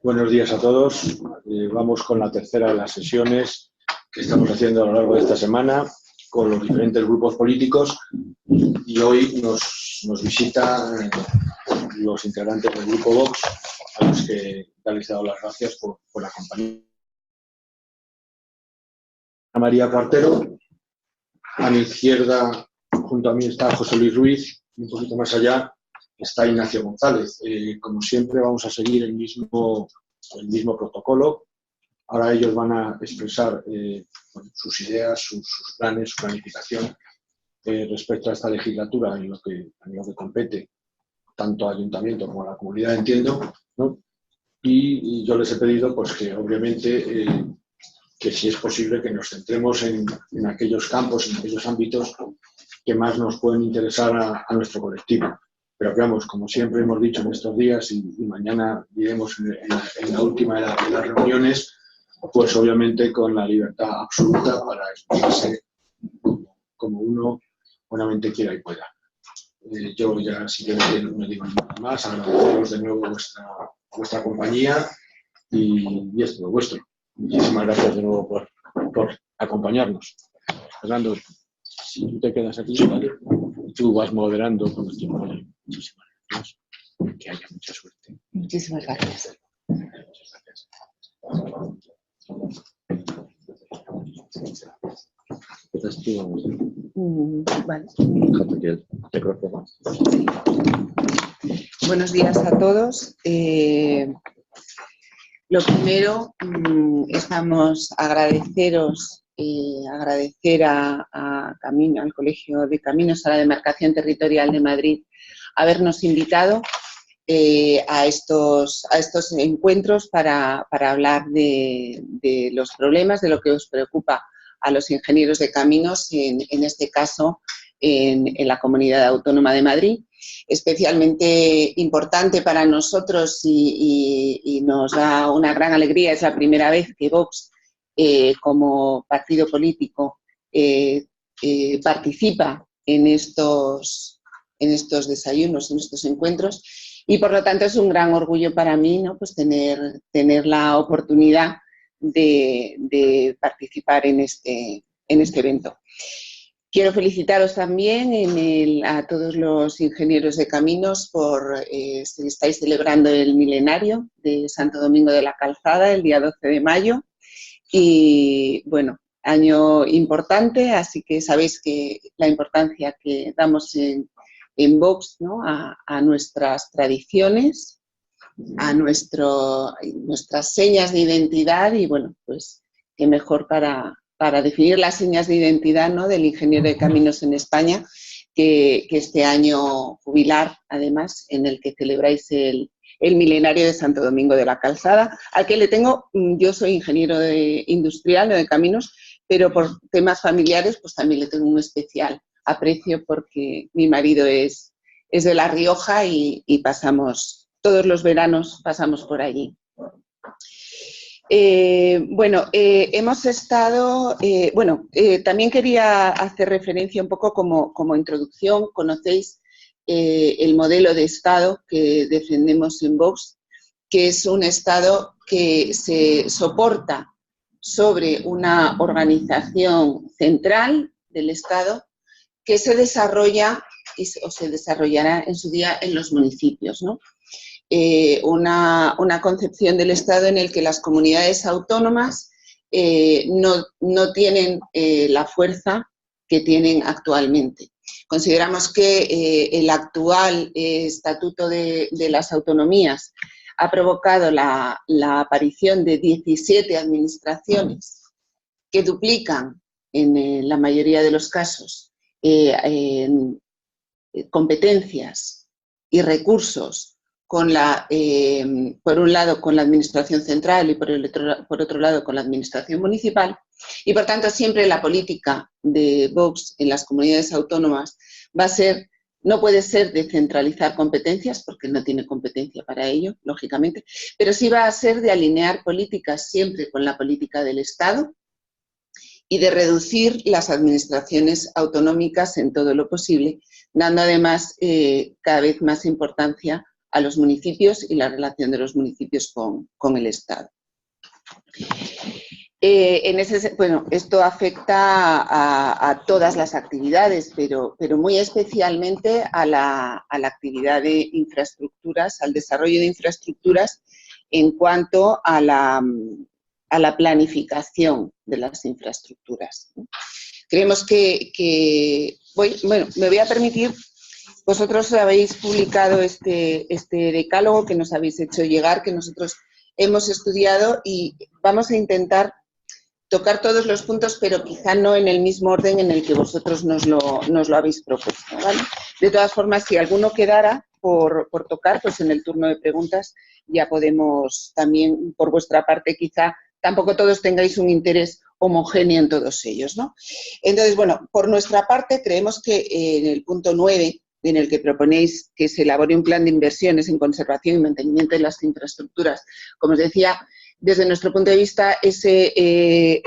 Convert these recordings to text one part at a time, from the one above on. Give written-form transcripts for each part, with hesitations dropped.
Buenos días a todos. Vamos con la tercera de las sesiones que estamos haciendo a lo largo de esta semana con los diferentes grupos políticos, y hoy nos visitan los integrantes del grupo Vox, a los que les he dado las gracias por acompañarnos. María Cuartero, a mi izquierda, junto a mí, está José Luis Ruiz, y un poquito más allá está Ignacio González. Como siempre, vamos a seguir el mismo protocolo. Ahora ellos van a expresar sus ideas, sus planes, su planificación respecto a esta legislatura en lo que compete tanto al ayuntamiento como a la comunidad, entiendo, ¿no? Y yo les he pedido, pues, que obviamente que si es posible que nos centremos en aquellos campos, en aquellos ámbitos que más nos pueden interesar a nuestro colectivo. Pero veamos, como siempre hemos dicho en estos días y mañana diremos en la última de las reuniones, pues obviamente con la libertad absoluta para expresarse como uno buenamente quiera y pueda. Yo ya simplemente no digo nada más, agradeceros de nuevo vuestra compañía y esto, lo vuestro. Muchísimas gracias de nuevo por acompañarnos. Fernando, si tú te quedas aquí, ¿vale? Tú vas moderando con el tiempo. Muchísimas gracias. Que haya mucha suerte. Muchísimas gracias. Muchas gracias. ¿Empiezas tú? Vale. Déjate que te creo más. Buenos días a todos. Lo primero, estamos agradecer al Colegio de Caminos, a la Demarcación Territorial de Madrid, habernos invitado a estos encuentros para hablar de los problemas, de lo que os preocupa a los ingenieros de caminos, en este caso en la Comunidad Autónoma de Madrid. Especialmente importante para nosotros y nos da una gran alegría, es la primera vez que Vox, como partido político, participa en estos desayunos, en estos encuentros, y por lo tanto es un gran orgullo para mí, ¿no? Pues tener la oportunidad de participar en este evento. Quiero felicitaros también a todos los ingenieros de caminos por estáis celebrando el milenario de Santo Domingo de la Calzada el día 12 de mayo y bueno, año importante, así que sabéis que la importancia que damos en Vox, ¿no? a nuestras tradiciones, a nuestras señas de identidad y bueno, pues qué mejor para definir las señas de identidad, ¿no? del ingeniero de caminos en España, que este año jubilar, además, en el que celebráis el milenario de Santo Domingo de la Calzada, al que le tengo, yo soy ingeniero industrial, no de caminos, pero por temas familiares pues también le tengo un especial aprecio porque mi marido es de La Rioja y pasamos, todos los veranos pasamos por allí. Hemos estado, también quería hacer referencia un poco como introducción. Conocéis el modelo de Estado que defendemos en Vox, que es un Estado que se soporta sobre una organización central del Estado que se desarrolla o se desarrollará en su día en los municipios, ¿no? Una concepción del Estado en el que las comunidades autónomas no tienen la fuerza que tienen actualmente. Consideramos que el actual Estatuto de las Autonomías ha provocado la aparición de 17 administraciones que duplican en la mayoría de los casos competencias y recursos por un lado con la administración central y por otro lado con la administración municipal, y por tanto siempre la política de Vox en las comunidades autónomas no puede ser de centralizar competencias, porque no tiene competencia para ello, lógicamente, pero sí va a ser de alinear políticas siempre con la política del Estado y de reducir las administraciones autonómicas en todo lo posible, dando además cada vez más importancia a los municipios y la relación de los municipios con el Estado. Bueno, esto afecta a todas las actividades, pero muy especialmente a la actividad de infraestructuras, al desarrollo de infraestructuras en cuanto a la planificación de las infraestructuras. Creemos bueno, me voy a permitir, vosotros habéis publicado este decálogo que nos habéis hecho llegar, que nosotros hemos estudiado y vamos a intentar tocar todos los puntos, pero quizá no en el mismo orden en el que vosotros nos lo habéis propuesto, ¿vale? De todas formas, si alguno quedara por tocar, pues en el turno de preguntas ya podemos también, por vuestra parte, quizá tampoco todos tengáis un interés homogéneo en todos ellos, ¿no? Entonces, bueno, por nuestra parte, creemos que en el punto 9, en el que proponéis que se elabore un plan de inversiones en conservación y mantenimiento de las infraestructuras, como os decía, desde nuestro punto de vista, ese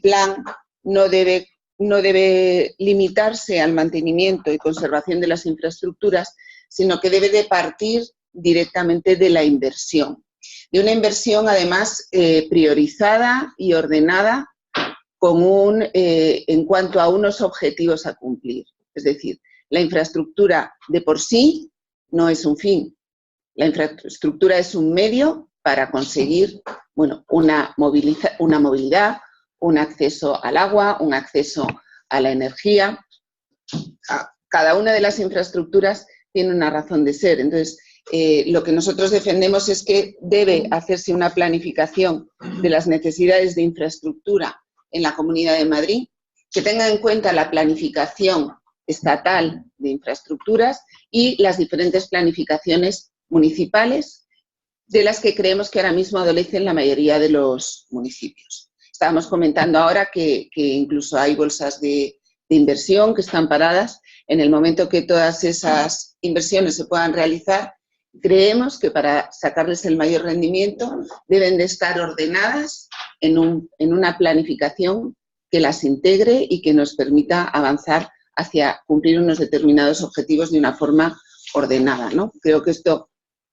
plan no debe limitarse al mantenimiento y conservación de las infraestructuras, sino que debe de partir directamente de la inversión. De una inversión, además, priorizada y ordenada en cuanto a unos objetivos a cumplir. Es decir, la infraestructura de por sí no es un fin. La infraestructura es un medio para conseguir, bueno, una movilidad, un acceso al agua, un acceso a la energía. Cada una de las infraestructuras tiene una razón de ser. Entonces, lo que nosotros defendemos es que debe hacerse una planificación de las necesidades de infraestructura en la Comunidad de Madrid, que tenga en cuenta la planificación estatal de infraestructuras y las diferentes planificaciones municipales, de las que creemos que ahora mismo adolecen la mayoría de los municipios. Estábamos comentando ahora que incluso hay bolsas de inversión que están paradas. En el momento que todas esas inversiones se puedan realizar, creemos que para sacarles el mayor rendimiento deben de estar ordenadas en una planificación que las integre y que nos permita avanzar hacia cumplir unos determinados objetivos de una forma ordenada, ¿no? Creo que esto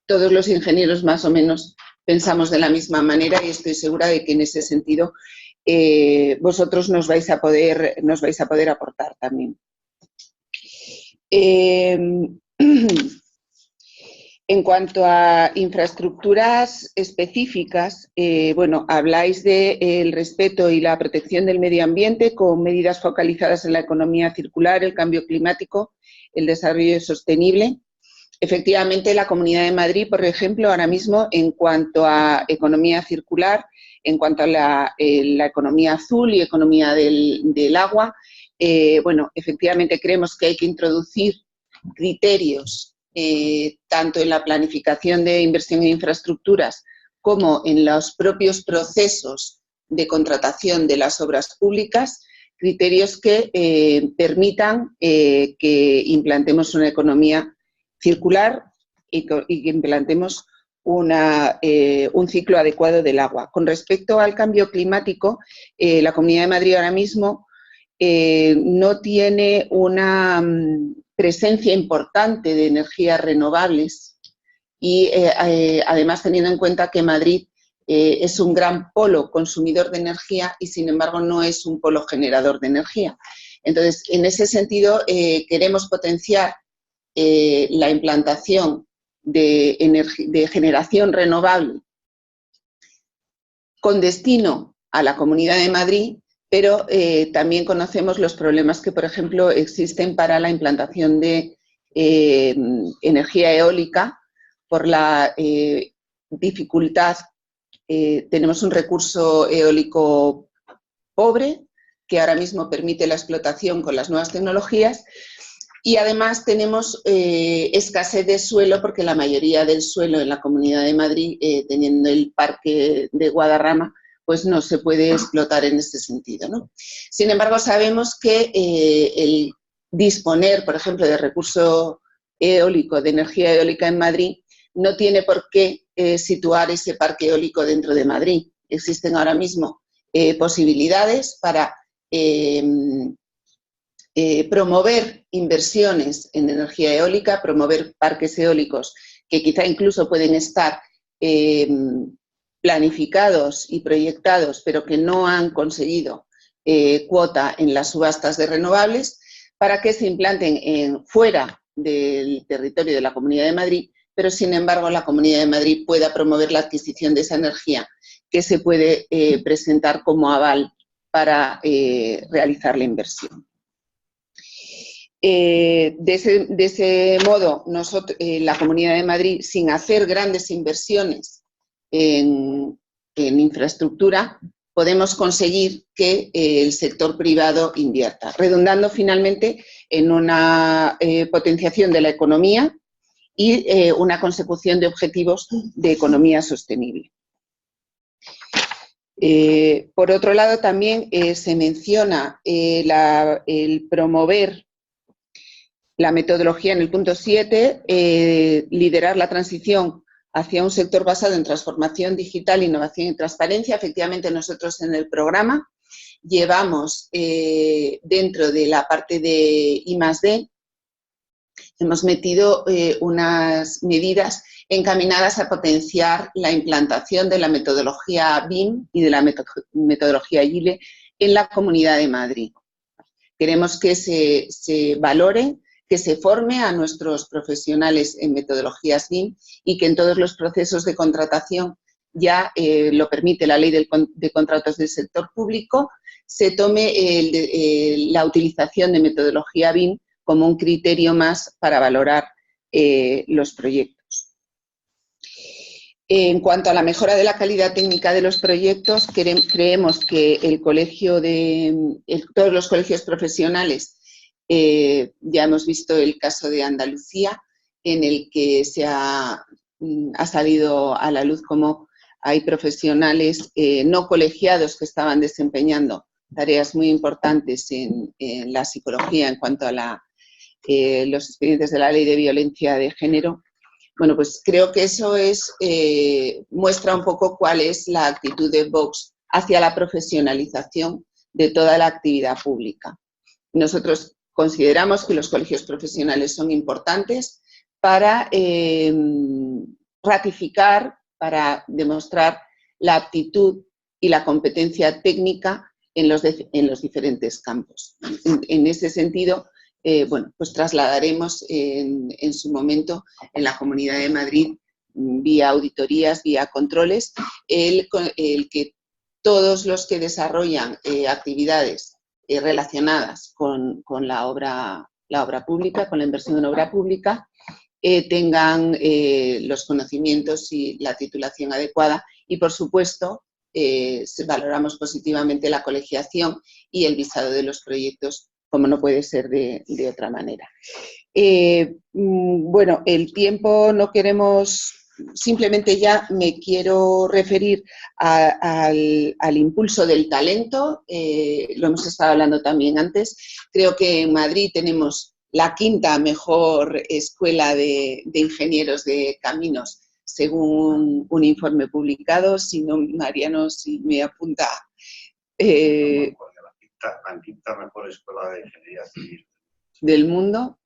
todos los ingenieros más o menos pensamos de la misma manera y estoy segura de que en ese sentido vosotros nos vais a poder aportar también. En cuanto a infraestructuras específicas, bueno, habláis del respeto y la protección del medio ambiente con medidas focalizadas en la economía circular, el cambio climático, el desarrollo sostenible. Efectivamente, la Comunidad de Madrid, por ejemplo, ahora mismo, en cuanto a economía circular, en cuanto a la economía azul y economía del agua, bueno, efectivamente creemos que hay que introducir criterios tanto en la planificación de inversión en infraestructuras como en los propios procesos de contratación de las obras públicas, criterios que permitan que implantemos una economía circular y que implantemos un ciclo adecuado del agua. Con respecto al cambio climático, la Comunidad de Madrid ahora mismo no tiene una presencia importante de energías renovables y además teniendo en cuenta que Madrid es un gran polo consumidor de energía y sin embargo no es un polo generador de energía. Entonces, en ese sentido queremos potenciar la implantación de generación renovable con destino a la Comunidad de Madrid, pero también conocemos los problemas que, por ejemplo, existen para la implantación de energía eólica por la dificultad. Tenemos un recurso eólico pobre que ahora mismo permite la explotación con las nuevas tecnologías y además tenemos escasez de suelo porque la mayoría del suelo en la Comunidad de Madrid, teniendo el parque de Guadarrama, pues no se puede explotar en ese sentido, ¿no? Sin embargo, sabemos que el disponer, por ejemplo, de recurso eólico, de energía eólica en Madrid, no tiene por qué situar ese parque eólico dentro de Madrid. Existen ahora mismo posibilidades para promover inversiones en energía eólica, promover parques eólicos que quizá incluso pueden estar planificados y proyectados, pero que no han conseguido cuota en las subastas de renovables, para que se implanten fuera del territorio de la Comunidad de Madrid, pero sin embargo la Comunidad de Madrid pueda promover la adquisición de esa energía que se puede presentar como aval para realizar la inversión. De ese modo, la Comunidad de Madrid, sin hacer grandes inversiones en infraestructura, podemos conseguir que el sector privado invierta, redundando finalmente en una potenciación de la economía y una consecución de objetivos de economía sostenible. Por otro lado, también se menciona el promover la metodología en el punto 7, liderar la transición hacia un sector basado en transformación digital, innovación y transparencia. Efectivamente, nosotros en el programa llevamos dentro de la parte de I+D, hemos metido unas medidas encaminadas a potenciar la implantación de la metodología BIM y de la metodología Agile en la Comunidad de Madrid. Queremos que se valore, que se forme a nuestros profesionales en metodologías BIM y que en todos los procesos de contratación, ya lo permite la Ley de Contratos del Sector Público, se tome la utilización de metodología BIM como un criterio más para valorar los proyectos. En cuanto a la mejora de la calidad técnica de los proyectos, creemos que todos los colegios profesionales, ya hemos visto el caso de Andalucía, en el que ha salido a la luz cómo hay profesionales no colegiados que estaban desempeñando tareas muy importantes en la psicología en cuanto a los expedientes de la Ley de Violencia de Género. Bueno, pues creo que eso muestra un poco cuál es la actitud de Vox hacia la profesionalización de toda la actividad pública. Nosotros consideramos que los colegios profesionales son importantes para ratificar, para demostrar la aptitud y la competencia técnica en los diferentes campos. En ese sentido, bueno, pues trasladaremos en su momento en la Comunidad de Madrid, vía auditorías, vía controles, el que todos los que desarrollan actividades relacionadas con la obra pública, con la inversión en obra pública, tengan los conocimientos y la titulación adecuada y, por supuesto, valoramos positivamente la colegiación y el visado de los proyectos, como no puede ser de otra manera. Bueno, el tiempo no queremos, simplemente ya me quiero referir al impulso del talento, lo hemos estado hablando también antes. Creo que en Madrid tenemos la quinta mejor escuela de ingenieros de caminos, según un informe publicado, si no, Mariano, si me apunta. La quinta mejor escuela de ingeniería civil del mundo.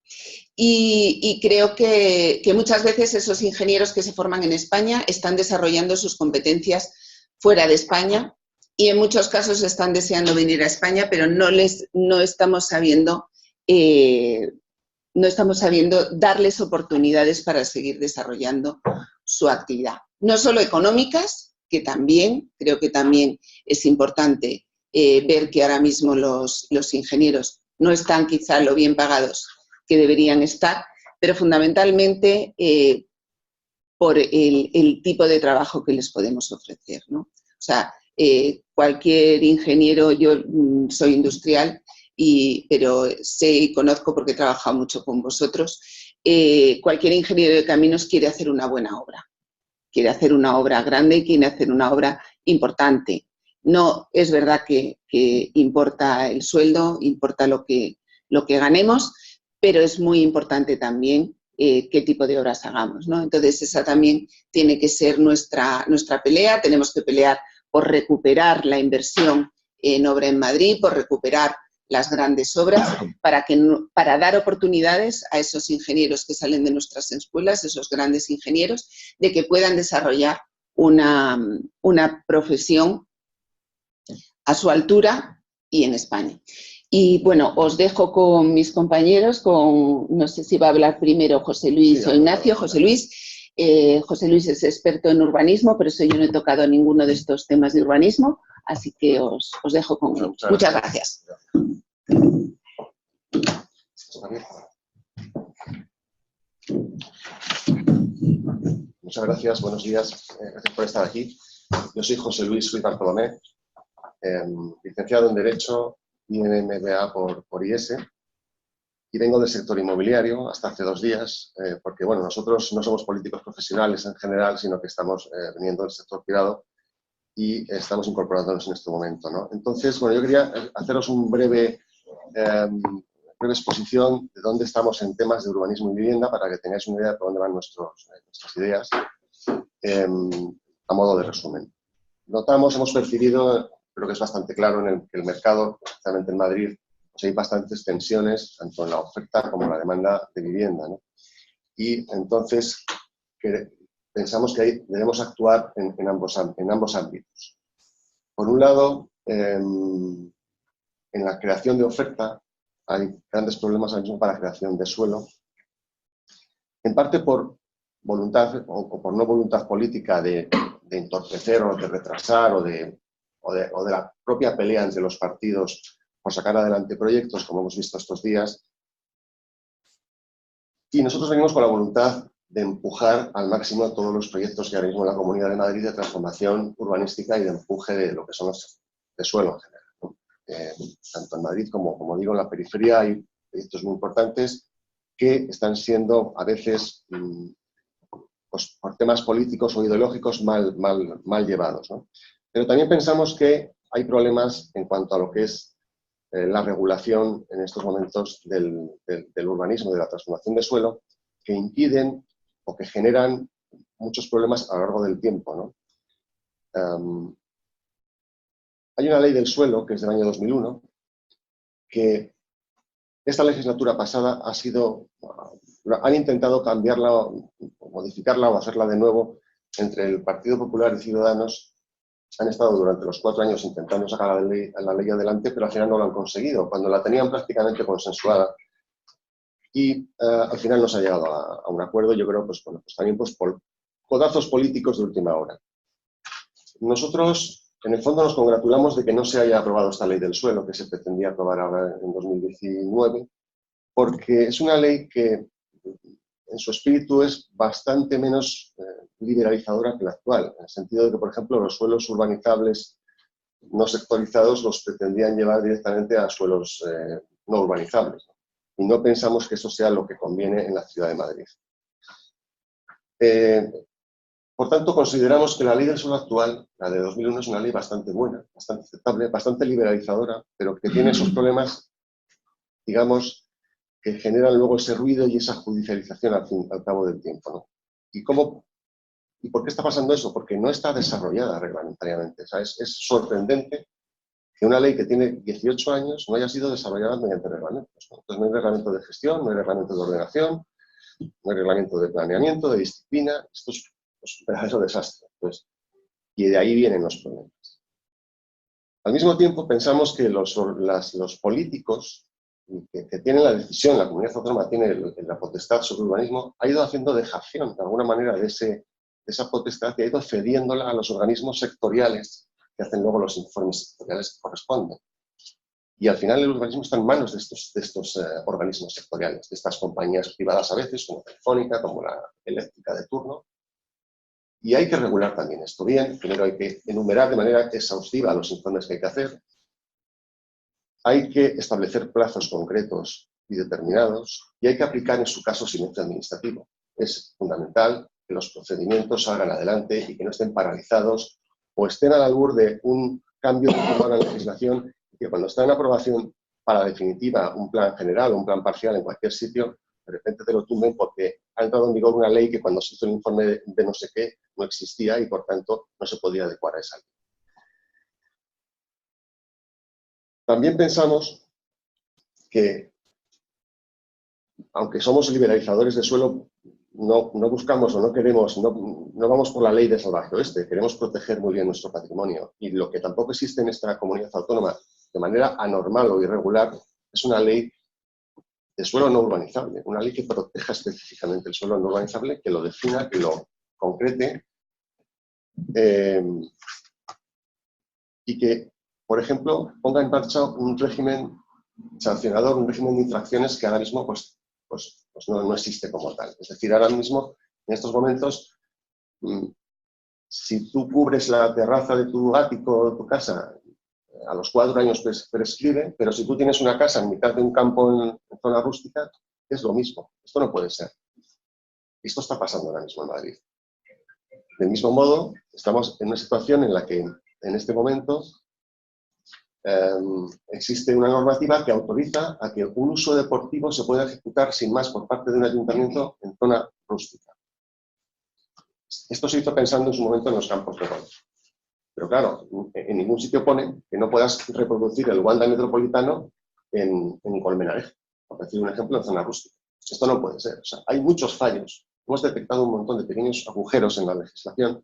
Y creo que muchas veces esos ingenieros que se forman en España están desarrollando sus competencias fuera de España y en muchos casos están deseando venir a España, pero no estamos sabiendo darles oportunidades para seguir desarrollando su actividad. No solo económicas, que también, creo que también es importante ver que ahora mismo los ingenieros no están quizá lo bien pagados que deberían estar, pero fundamentalmente por el tipo de trabajo que les podemos ofrecer, ¿no? O sea, cualquier ingeniero, yo soy industrial, pero sé y conozco porque he trabajado mucho con vosotros, cualquier ingeniero de caminos quiere hacer una buena obra, quiere hacer una obra grande, quiere hacer una obra importante. No, es verdad que importa el sueldo, importa lo que ganemos, pero es muy importante también qué tipo de obras hagamos, ¿no? Entonces, esa también tiene que ser nuestra pelea. Tenemos que pelear por recuperar la inversión en obra en Madrid, por recuperar las grandes obras para dar oportunidades a esos ingenieros que salen de nuestras escuelas, esos grandes ingenieros, de que puedan desarrollar una profesión a su altura y en España. Y bueno, os dejo con mis compañeros, no sé si va a hablar primero José Luis o Ignacio. José Luis es experto en urbanismo, por eso yo no he tocado ninguno de estos temas de urbanismo, así que os dejo con él. Muchas gracias. Muchas gracias, buenos días, gracias por estar aquí. Yo soy José Luis Ruiz Bartolomé, licenciado en Derecho y en MBA por IES, y vengo del sector inmobiliario hasta hace 2 días, porque bueno, nosotros no somos políticos profesionales en general, sino que estamos viniendo del sector privado y estamos incorporándonos en este momento, ¿no? Entonces, bueno, yo quería haceros un breve exposición de dónde estamos en temas de urbanismo y vivienda para que tengáis una idea de por dónde van nuestras ideas, a modo de resumen. Hemos percibido, creo que es bastante claro, que el mercado, especialmente en Madrid, pues hay bastantes tensiones, tanto en la oferta como en la demanda de vivienda, ¿no? Y entonces pensamos que ahí debemos actuar en ambos ámbitos. Por un lado, en la creación de oferta hay grandes problemas ahora mismo para la creación de suelo, en parte por voluntad o por no voluntad política de entorpecer o de retrasar o de la propia pelea entre los partidos por sacar adelante proyectos, como hemos visto estos días. Y nosotros venimos con la voluntad de empujar al máximo todos los proyectos que ahora mismo en la Comunidad de Madrid de transformación urbanística y de empuje de lo que son los de suelo en general, ¿no? Tanto en Madrid como digo, en la periferia hay proyectos muy importantes que están siendo a veces, pues, por temas políticos o ideológicos mal llevados, ¿no? Pero también pensamos que hay problemas en cuanto a lo que es la regulación en estos momentos del urbanismo, de la transformación de suelo, que impiden o que generan muchos problemas a lo largo del tiempo, ¿no? Hay una ley del suelo, que es del año 2001, que esta legislatura pasada han intentado cambiarla, o modificarla o hacerla de nuevo entre el Partido Popular y Ciudadanos. Han estado durante los 4 años intentando sacar la ley adelante, pero al final no lo han conseguido, cuando la tenían prácticamente consensuada. Y al final no se ha llegado a un acuerdo, yo creo, pues, bueno, pues también pues, por codazos políticos de última hora. Nosotros, en el fondo, nos congratulamos de que no se haya aprobado esta ley del suelo, que se pretendía aprobar ahora en 2019, porque es una ley que, en su espíritu, es bastante menos liberalizadora que la actual, en el sentido de que, por ejemplo, los suelos urbanizables no sectorizados los pretendían llevar directamente a suelos no urbanizables, ¿no? Y no pensamos que eso sea lo que conviene en la ciudad de Madrid. Por tanto, consideramos que la ley del suelo actual, la de 2001, es una ley bastante buena, bastante aceptable, bastante liberalizadora, pero que tiene esos problemas, digamos, que generan luego ese ruido y esa judicialización al cabo del tiempo, ¿no? ¿Y por qué está pasando eso? Porque no está desarrollada reglamentariamente. O sea, es sorprendente que una ley que tiene 18 años no haya sido desarrollada mediante reglamentos, ¿no? Entonces no hay reglamento de gestión, no hay reglamento de ordenación, no hay reglamento de planeamiento, de disciplina. Esto es un verdadero desastre. Pues, y de ahí vienen los problemas. Al mismo tiempo, pensamos que los políticos que tienen la decisión, la comunidad autónoma tiene la potestad sobre el urbanismo, ha ido haciendo dejación, de alguna manera, de esa potestad y ha ido cediéndola a los organismos sectoriales que hacen luego los informes sectoriales que corresponden. Y al final el urbanismo está en manos de estos organismos sectoriales, de estas compañías privadas a veces, como Telefónica, como la eléctrica de turno. Y hay que regular también esto bien. Primero hay que enumerar de manera exhaustiva los informes que hay que hacer. Hay que establecer plazos concretos y determinados y hay que aplicar en su caso silencio administrativo. Es fundamental que los procedimientos salgan adelante y que no estén paralizados o estén al albur de un cambio de toda la legislación y que cuando está en aprobación para definitiva un plan general o un plan parcial en cualquier sitio, de repente te lo tumben porque ha entrado en vigor una ley que cuando se hizo el informe de no sé qué no existía y por tanto no se podía adecuar a esa ley. También pensamos que, aunque somos liberalizadores de suelo, no buscamos o no queremos, no vamos por la ley de salvaje oeste, queremos proteger muy bien nuestro patrimonio. Y lo que tampoco existe en esta comunidad autónoma de manera anormal o irregular es una ley de suelo no urbanizable, una ley que proteja específicamente el suelo no urbanizable, que lo defina, que lo concrete y que, por ejemplo, ponga en marcha un régimen sancionador, un régimen de infracciones que ahora mismo pues no existe como tal. Es decir, ahora mismo, en estos momentos, si tú cubres la terraza de tu ático o tu casa, a los 4 años prescribe, pero si tú tienes una casa en mitad de un campo en zona rústica, es lo mismo. Esto no puede ser. Esto está pasando ahora mismo en Madrid. Del mismo modo, estamos en una situación en la que, en este momento, existe una normativa que autoriza a que un uso deportivo se pueda ejecutar sin más por parte de un ayuntamiento en zona rústica. Esto se hizo pensando en su momento en los campos de golf. Pero claro, en ningún sitio pone que no puedas reproducir el Wanda Metropolitano en Colmenarejo, por decir un ejemplo, en zona rústica. Esto no puede ser. O sea, hay muchos fallos. Hemos detectado un montón de pequeños agujeros en la legislación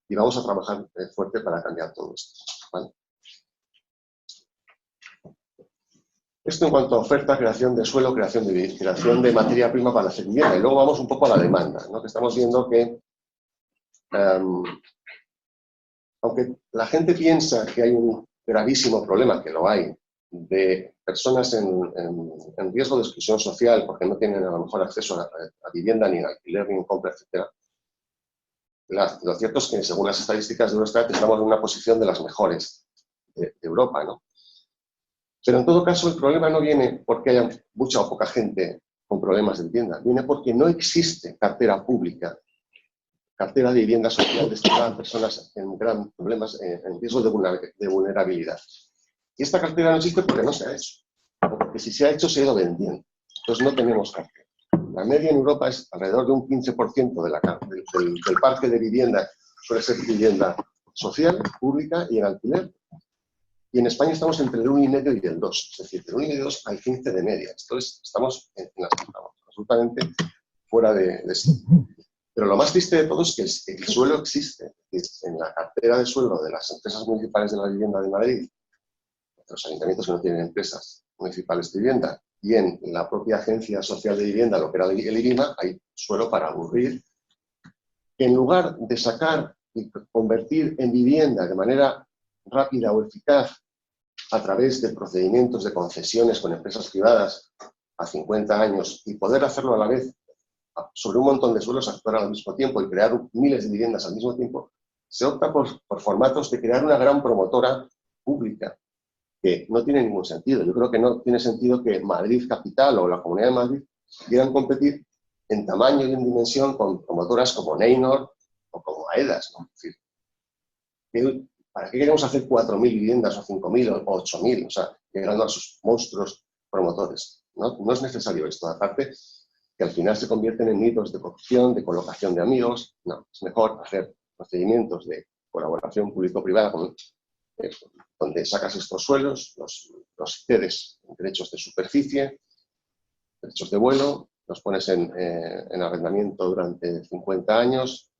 y vamos a trabajar fuerte para cambiar todo esto, ¿vale? Esto en cuanto a oferta, creación de suelo, creación de materia prima para hacer vivienda. Y luego vamos un poco a la demanda, ¿no? Que estamos viendo que, aunque la gente piensa que hay un gravísimo problema, que lo hay, de personas en riesgo de exclusión social porque no tienen a lo mejor acceso a vivienda, ni en alquiler, ni en compra, etc. Lo cierto es que, según las estadísticas de Eurostat, estamos en una posición de las mejores de Europa, ¿no? Pero en todo caso, el problema no viene porque haya mucha o poca gente con problemas de vivienda, viene porque no existe cartera pública, cartera de vivienda social destinada a personas en gran problemas, en riesgo de vulnerabilidad. Y esta cartera no existe porque no se ha hecho, o porque si se ha hecho se ha ido vendiendo. Entonces no tenemos cartera. La media en Europa es alrededor de un 15% del parque de vivienda, suele ser vivienda social, pública y en alquiler. Y en España estamos entre el 1,5 y el 2. Es decir, del 1,5 y el 2 hay 15 de media. Entonces estamos absolutamente fuera de esto. Pero lo más triste de todo es que el suelo existe. Es decir, en la cartera de suelo de las empresas municipales de la vivienda de Madrid, los ayuntamientos que no tienen empresas municipales de vivienda, y en la propia Agencia Social de Vivienda, lo que era el IBIMA, hay suelo para aburrir. En lugar de sacar y convertir en vivienda de manera rápida o eficaz a través de procedimientos de concesiones con empresas privadas a 50 años y poder hacerlo a la vez sobre un montón de suelos, actuar al mismo tiempo y crear miles de viviendas al mismo tiempo, se opta por formatos de crear una gran promotora pública, que no tiene ningún sentido. Yo creo que no tiene sentido que Madrid Capital o la Comunidad de Madrid quieran competir en tamaño y en dimensión con promotoras como Neynor o como Aedas, ¿no? Es decir, ¿para qué queremos hacer 4.000 viviendas o 5.000 o 8.000? O sea, llegando a sus monstruos promotores. No es necesario esto. Aparte, que al final se convierten en nidos de corrupción, de colocación de amigos. No, es mejor hacer procedimientos de colaboración público-privada donde sacas estos suelos, los cedes en derechos de superficie, derechos de vuelo, los pones en arrendamiento durante 50 años.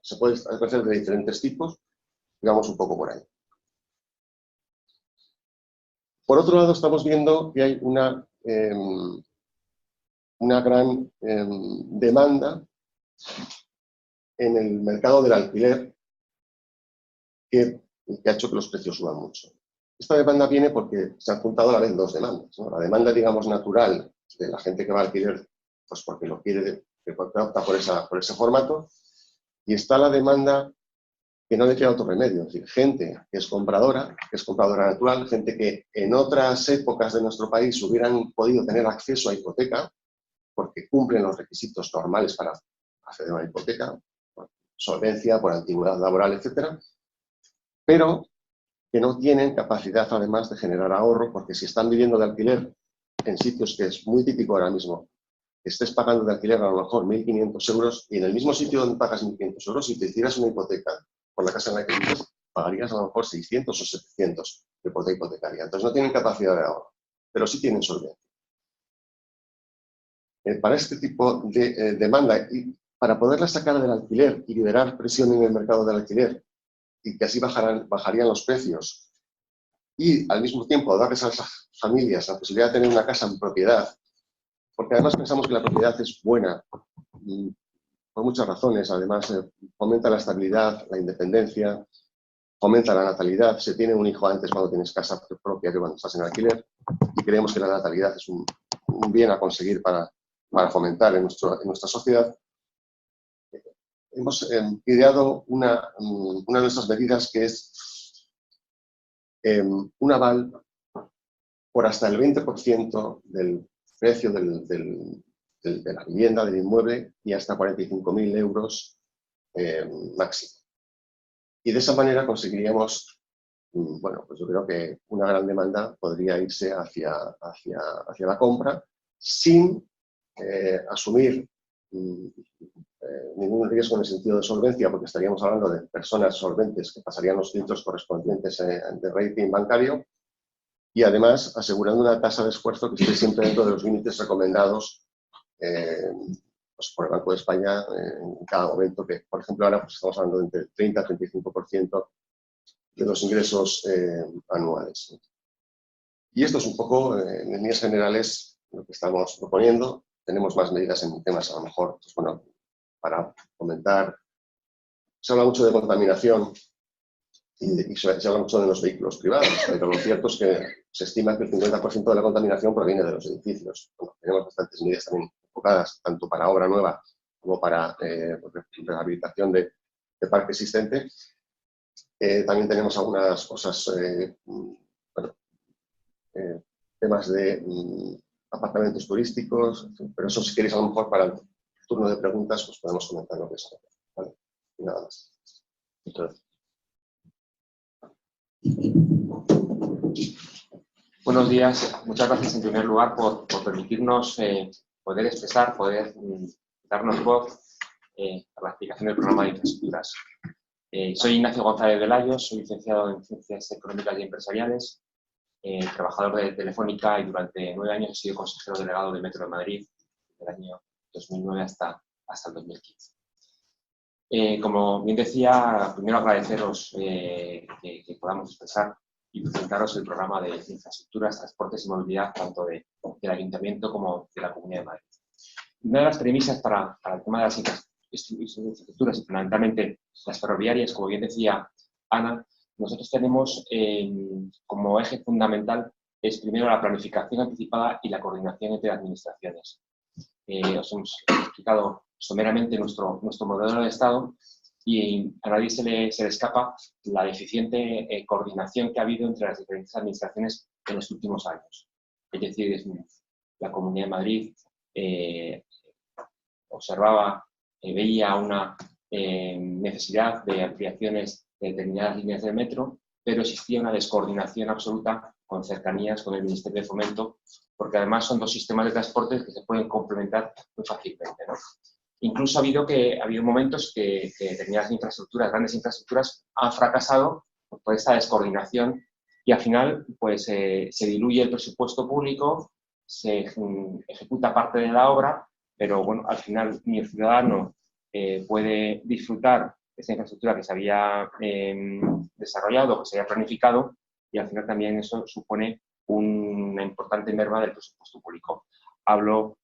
Se puede hacer de diferentes tipos, digamos un poco por ahí. Por otro lado, estamos viendo que hay una gran demanda en el mercado del alquiler que ha hecho que los precios suban mucho. Esta demanda viene porque se han juntado a la vez dos demandas, ¿no? La demanda, digamos, natural de la gente que va a alquiler, pues porque lo quiere, que opta por ese formato, y está la demanda que no le queda otro remedio, es decir, gente que es compradora natural, gente que en otras épocas de nuestro país hubieran podido tener acceso a hipoteca, porque cumplen los requisitos normales para acceder a una hipoteca, por solvencia, por antigüedad laboral, etcétera, pero que no tienen capacidad, además, de generar ahorro, porque si están viviendo de alquiler en sitios que es muy típico ahora mismo, que estés pagando de alquiler a lo mejor 1.500 euros, y en el mismo sitio donde pagas 1.500 euros, si te hicieras una hipoteca por la casa en la que vives, pagarías a lo mejor 600 o 700. hipotecaria. Entonces no tienen capacidad de ahorro, pero sí tienen solvencia. Para este tipo de demanda y para poderla sacar del alquiler y liberar presión en el mercado del alquiler y que así bajarían los precios y al mismo tiempo darles a esas familias la posibilidad de tener una casa en propiedad, porque además pensamos que la propiedad es buena por muchas razones. Además fomenta la estabilidad, la independencia, fomenta la natalidad. Se tiene un hijo antes cuando tienes casa propia que cuando estás en alquiler, y creemos que la natalidad es un bien a conseguir para fomentar en nuestra sociedad. Hemos ideado una de nuestras medidas que es un aval por hasta el 20% del precio de la vivienda, del inmueble, y hasta 45.000 euros máximo. Y de esa manera conseguiríamos, bueno, pues yo creo que una gran demanda podría irse hacia la compra sin asumir ningún riesgo en el sentido de solvencia, porque estaríamos hablando de personas solventes que pasarían los filtros correspondientes de rating bancario, y además asegurando una tasa de esfuerzo que esté siempre dentro de los límites recomendados pues por el Banco de España en cada momento, que por ejemplo ahora pues estamos hablando de entre 30 y 35% de los ingresos anuales. Y esto es un poco, en líneas generales, lo que estamos proponiendo. Tenemos más medidas en temas, a lo mejor, pues bueno, para comentar. Se habla mucho de contaminación y se habla mucho de los vehículos privados, pero lo cierto es que se estima que el 50% de la contaminación proviene de los edificios. Bueno, tenemos bastantes medidas también enfocadas, tanto para obra nueva como para rehabilitación de parque existente. También tenemos algunas cosas, bueno, temas de apartamentos turísticos, pero eso, si queréis, a lo mejor para el turno de preguntas, pues podemos comentar lo que es. ¿Vale? Y nada más. Entonces. Buenos días. Muchas gracias en primer lugar por permitirnos poder expresar, poder darnos voz a la explicación del programa de infraestructuras. Soy Ignacio González Velayos, soy licenciado en Ciencias Económicas y Empresariales, trabajador de Telefónica, y durante 9 años he sido consejero delegado del Metro de Madrid, del año 2009 hasta el 2015. Como bien decía, primero agradeceros que podamos expresar y presentaros el programa de infraestructuras, transportes y movilidad, tanto del Ayuntamiento como de la Comunidad de Madrid. Una de las premisas para el tema de las infraestructuras, y fundamentalmente las ferroviarias, como bien decía Ana, nosotros tenemos como eje fundamental es primero la planificación anticipada y la coordinación entre administraciones. Os hemos explicado someramente nuestro modelo de Estado, y a nadie se le escapa la deficiente coordinación que ha habido entre las diferentes administraciones en los últimos años. Es decir, la Comunidad de Madrid veía una necesidad de ampliaciones de determinadas líneas del metro, pero existía una descoordinación absoluta con cercanías con el Ministerio de Fomento, porque además son dos sistemas de transporte que se pueden complementar muy fácilmente, ¿no? Incluso ha habido momentos que determinadas infraestructuras, grandes infraestructuras, han fracasado por esta descoordinación, y al final pues, se diluye el presupuesto público, se ejecuta parte de la obra, pero bueno, al final ni el ciudadano puede disfrutar de esa infraestructura que se había desarrollado, que se había planificado, y al final también eso supone una importante merma del presupuesto público. Hablo,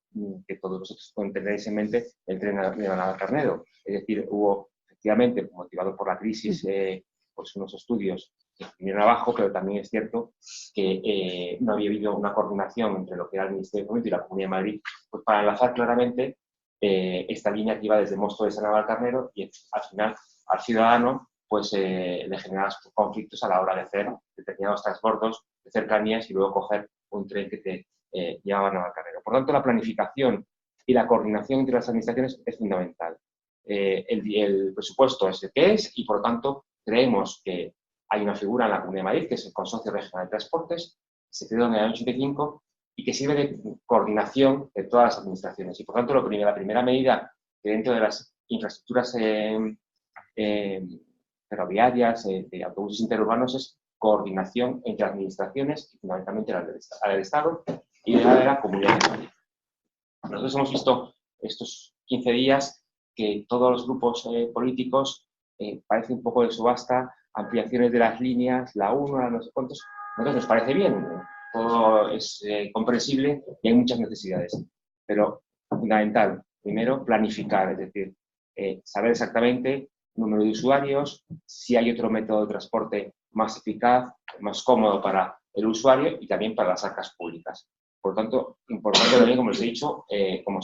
que todos vosotros tendréis en mente, el tren de Navalcarnero. Es decir, hubo, efectivamente, motivado por la crisis, pues unos estudios que vinieron abajo, pero también es cierto que no había habido una coordinación entre lo que era el Ministerio de Fomento y la Comunidad de Madrid, pues para enlazar claramente esta línea que iba desde Móstoles a Navalcarnero, y al final al ciudadano pues le generaba conflictos a la hora de hacer determinados transbordos de cercanías y luego coger un tren que te llevaba a Navalcarnero. Por tanto, la planificación y la coordinación entre las administraciones es fundamental. El presupuesto es el que es, y por lo tanto creemos que hay una figura en la Comunidad de Madrid, que es el Consorcio Regional de Transportes, se creó en el año 85 y que sirve de coordinación de todas las administraciones. Y por tanto, la primera medida que dentro de las infraestructuras ferroviarias, de autobuses interurbanos, es coordinación entre administraciones y fundamentalmente la del Estado y la de la Comunidad de Madrid. Nosotros hemos visto estos 15 días que todos los grupos políticos parece un poco de subasta, ampliaciones de las líneas, la 1, la no sé cuántos. Nosotros nos parece bien, todo es comprensible y hay muchas necesidades. Pero fundamental, primero, planificar, es decir, saber exactamente el número de usuarios, si hay otro método de transporte más eficaz, más cómodo para el usuario y también para las arcas públicas. Por tanto, importante también, como os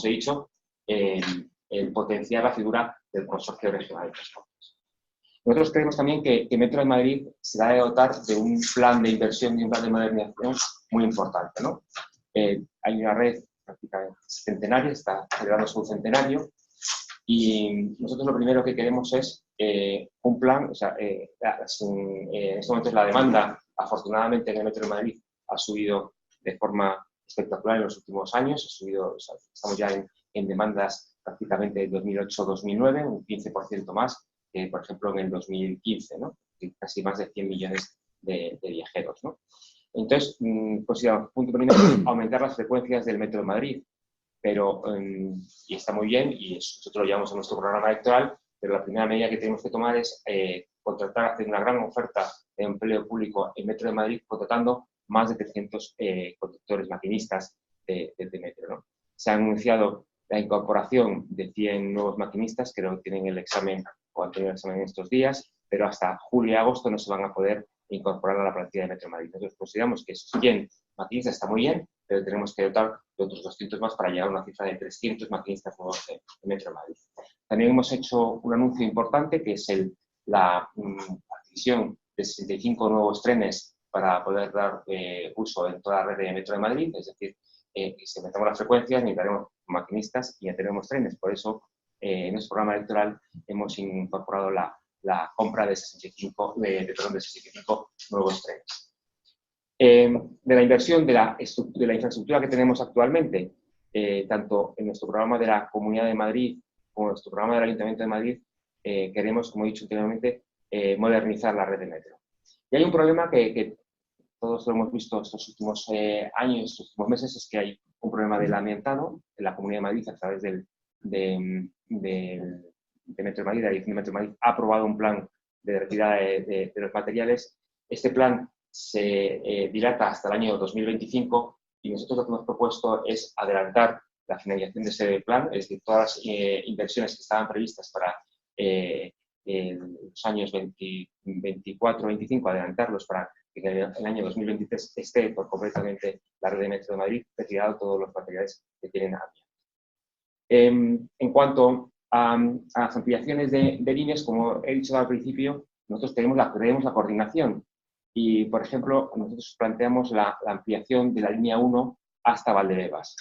he dicho, el potenciar la figura del Consorcio Regional de Transportes. Nosotros creemos también que Metro de Madrid se debe dotar de un plan de inversión y un plan de modernización muy importante, ¿no? Hay una red prácticamente centenaria, está celebrando su centenario, y nosotros lo primero que queremos es un plan, o sea, en este momento la demanda, afortunadamente en el Metro de Madrid ha subido de forma espectacular en los últimos años, ha subido, o sea, estamos ya en demandas prácticamente de 2008-2009, un 15% más que, por ejemplo, en el 2015, ¿no? Casi más de 100 millones de viajeros, ¿no? Entonces, consideramos, punto primero, aumentar las frecuencias del Metro de Madrid, pero, y está muy bien, y nosotros lo llevamos en nuestro programa electoral, pero la primera medida que tenemos que tomar es contratar, hacer una gran oferta de empleo público en Metro de Madrid, contratando más de 300 conductores maquinistas de Metro, ¿no? Se ha anunciado la incorporación de 100 nuevos maquinistas que no tienen el examen o han tenido el examen en estos días, pero hasta julio y agosto no se van a poder incorporar a la plantilla de Metro de Madrid. Nosotros consideramos que esos 100 maquinistas está muy bien, pero tenemos que dotar de otros 200 más para llegar a una cifra de 300 maquinistas nuevos en Metro de Madrid. También hemos hecho un anuncio importante que es la adquisición de 65 nuevos trenes para poder dar uso en toda la red de Metro de Madrid, es decir, si aumentamos las frecuencias necesitaremos maquinistas y ya tenemos trenes. Por eso, en nuestro programa electoral hemos incorporado la compra de 65 nuevos trenes. De la inversión de la infraestructura que tenemos actualmente, tanto en nuestro programa de la Comunidad de Madrid como en nuestro programa del Ayuntamiento de Madrid, queremos, como he dicho anteriormente, modernizar la red de metro. Y hay un problema que todos lo hemos visto estos últimos años, estos últimos meses, es que hay un problema del amiantado en la Comunidad de Madrid a través de Metro de Madrid, la Dirección de Metro de Madrid ha aprobado un plan de retirada de los materiales. Este plan se dilata hasta el año 2025 y nosotros lo que hemos propuesto es adelantar la finalización de ese plan, es decir, todas las inversiones que estaban previstas para los años 24-25, adelantarlos para que en el año 2023 esté por completamente la red de Metro de Madrid, retirado todos los materiales que tienen amianto. En cuanto a las ampliaciones de líneas, como he dicho al principio, nosotros tenemos la coordinación y, por ejemplo, nosotros planteamos la ampliación de la línea 1 hasta Valdebebas.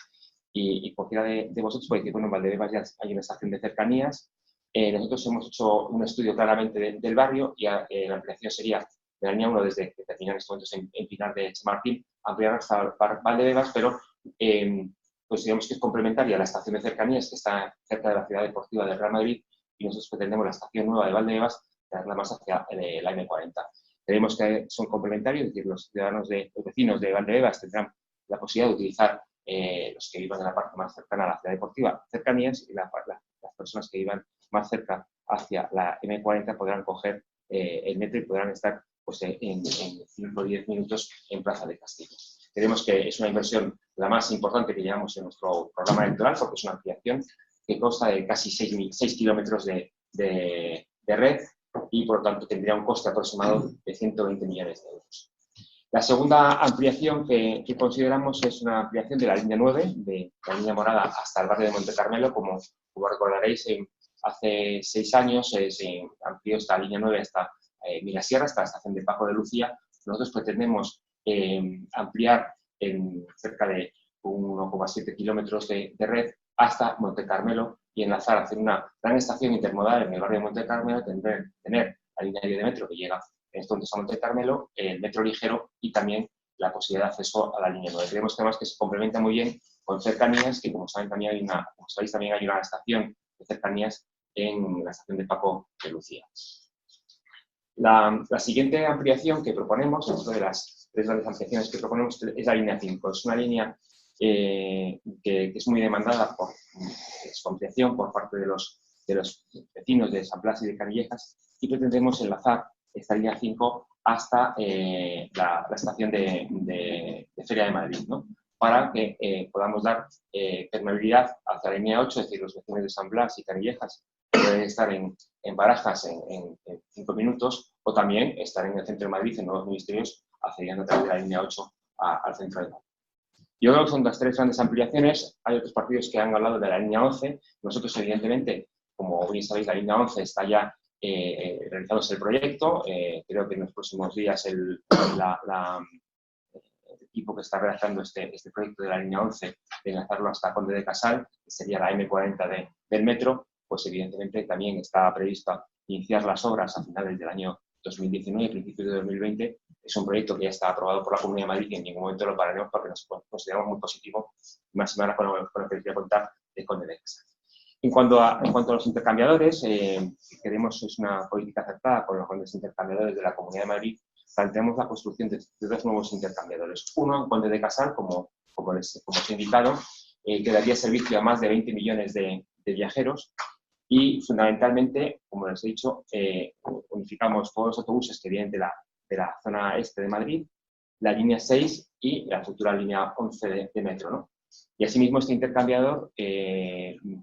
Y cualquiera de vosotros puede decir, bueno, en Valdebebas ya hay una estación de cercanías. Nosotros hemos hecho un estudio claramente del barrio y la ampliación sería de la línea 1 desde que terminan estos momentos en Pinar de Chamartín, ampliar hasta Valdebebas, pero consideramos que es complementaria a la estación de cercanías que está cerca de la ciudad deportiva del Real Madrid y nosotros pretendemos la estación nueva de Valdebebas traerla más hacia la M40. Creemos que son complementarios, es decir, los vecinos de Valdebebas tendrán la posibilidad de utilizar los que vivan en la parte más cercana a la ciudad deportiva, cercanías, y las personas que vivan más cerca hacia la M40 podrán coger el metro y podrán estar pues, en 5 o 10 minutos en Plaza de Castillo. Creemos que es una inversión la más importante que llevamos en nuestro programa electoral porque es una ampliación que consta de casi 6 kilómetros de red y por lo tanto tendría un coste aproximado de 120 millones de euros. La segunda ampliación que consideramos es una ampliación de la línea 9, de la línea morada hasta el barrio de Monte Carmelo. Como recordaréis, hace 6 años se amplió esta línea 9 hasta Mirasierra, hasta la estación de Paco de Lucía. Nosotros pretendemos ampliar en cerca de 1,7 kilómetros de red hasta Monte Carmelo y enlazar, hacer una gran estación intermodal en el barrio de Monte Carmelo, tener la línea de metro que llega entonces a Monte Carmelo, el metro ligero y también la posibilidad de acceso a la línea 9. Creemos que además que se complementa muy bien con cercanías, que como saben también hay una estación de cercanías en la estación de Paco de Lucía. La siguiente ampliación que proponemos, dentro de las 3 grandes ampliaciones que proponemos, es la línea 5. Es una línea que es muy demandada por su ampliación por parte de los vecinos de San Blas y de Canillejas, y pretendemos enlazar esta línea 5 hasta la estación de Feria de Madrid, ¿no? Para que podamos dar permeabilidad hacia la línea 8, es decir, los vecinos de San Blas y Canillejas pueden estar en Barajas en 5 minutos, o también estar en el centro de Madrid, en Nuevos Ministerios, accediendo a través de la línea 8 al centro de Madrid. Yo creo que son las 3 grandes ampliaciones. Hay otros partidos que han hablado de la línea 11. Nosotros, evidentemente, como bien sabéis, la línea 11 está ya realizándose el proyecto. Creo que en los próximos días el equipo que está redactando este proyecto de la línea 11, de enlazarlo hasta Conde de Casal, que sería la M40 del metro, pues evidentemente también está previsto iniciar las obras a finales del año 2019, principios de 2020. Es un proyecto que ya está aprobado por la Comunidad de Madrid y en ningún momento lo pararemos porque nos consideramos muy positivo, más semana con lo que les voy a contar de Conde de Casal. En cuanto a los intercambiadores, queremos, es una política acertada con los grandes intercambiadores de la Comunidad de Madrid. Planteamos la construcción de 2 nuevos intercambiadores. Uno en Conde de Casal, como os he indicado, que daría servicio a más de 20 millones de viajeros. Y fundamentalmente, como les he dicho, unificamos todos los autobuses que vienen de la zona este de Madrid, la línea 6 y la futura línea 11 de metro, ¿no? Y asimismo este intercambiador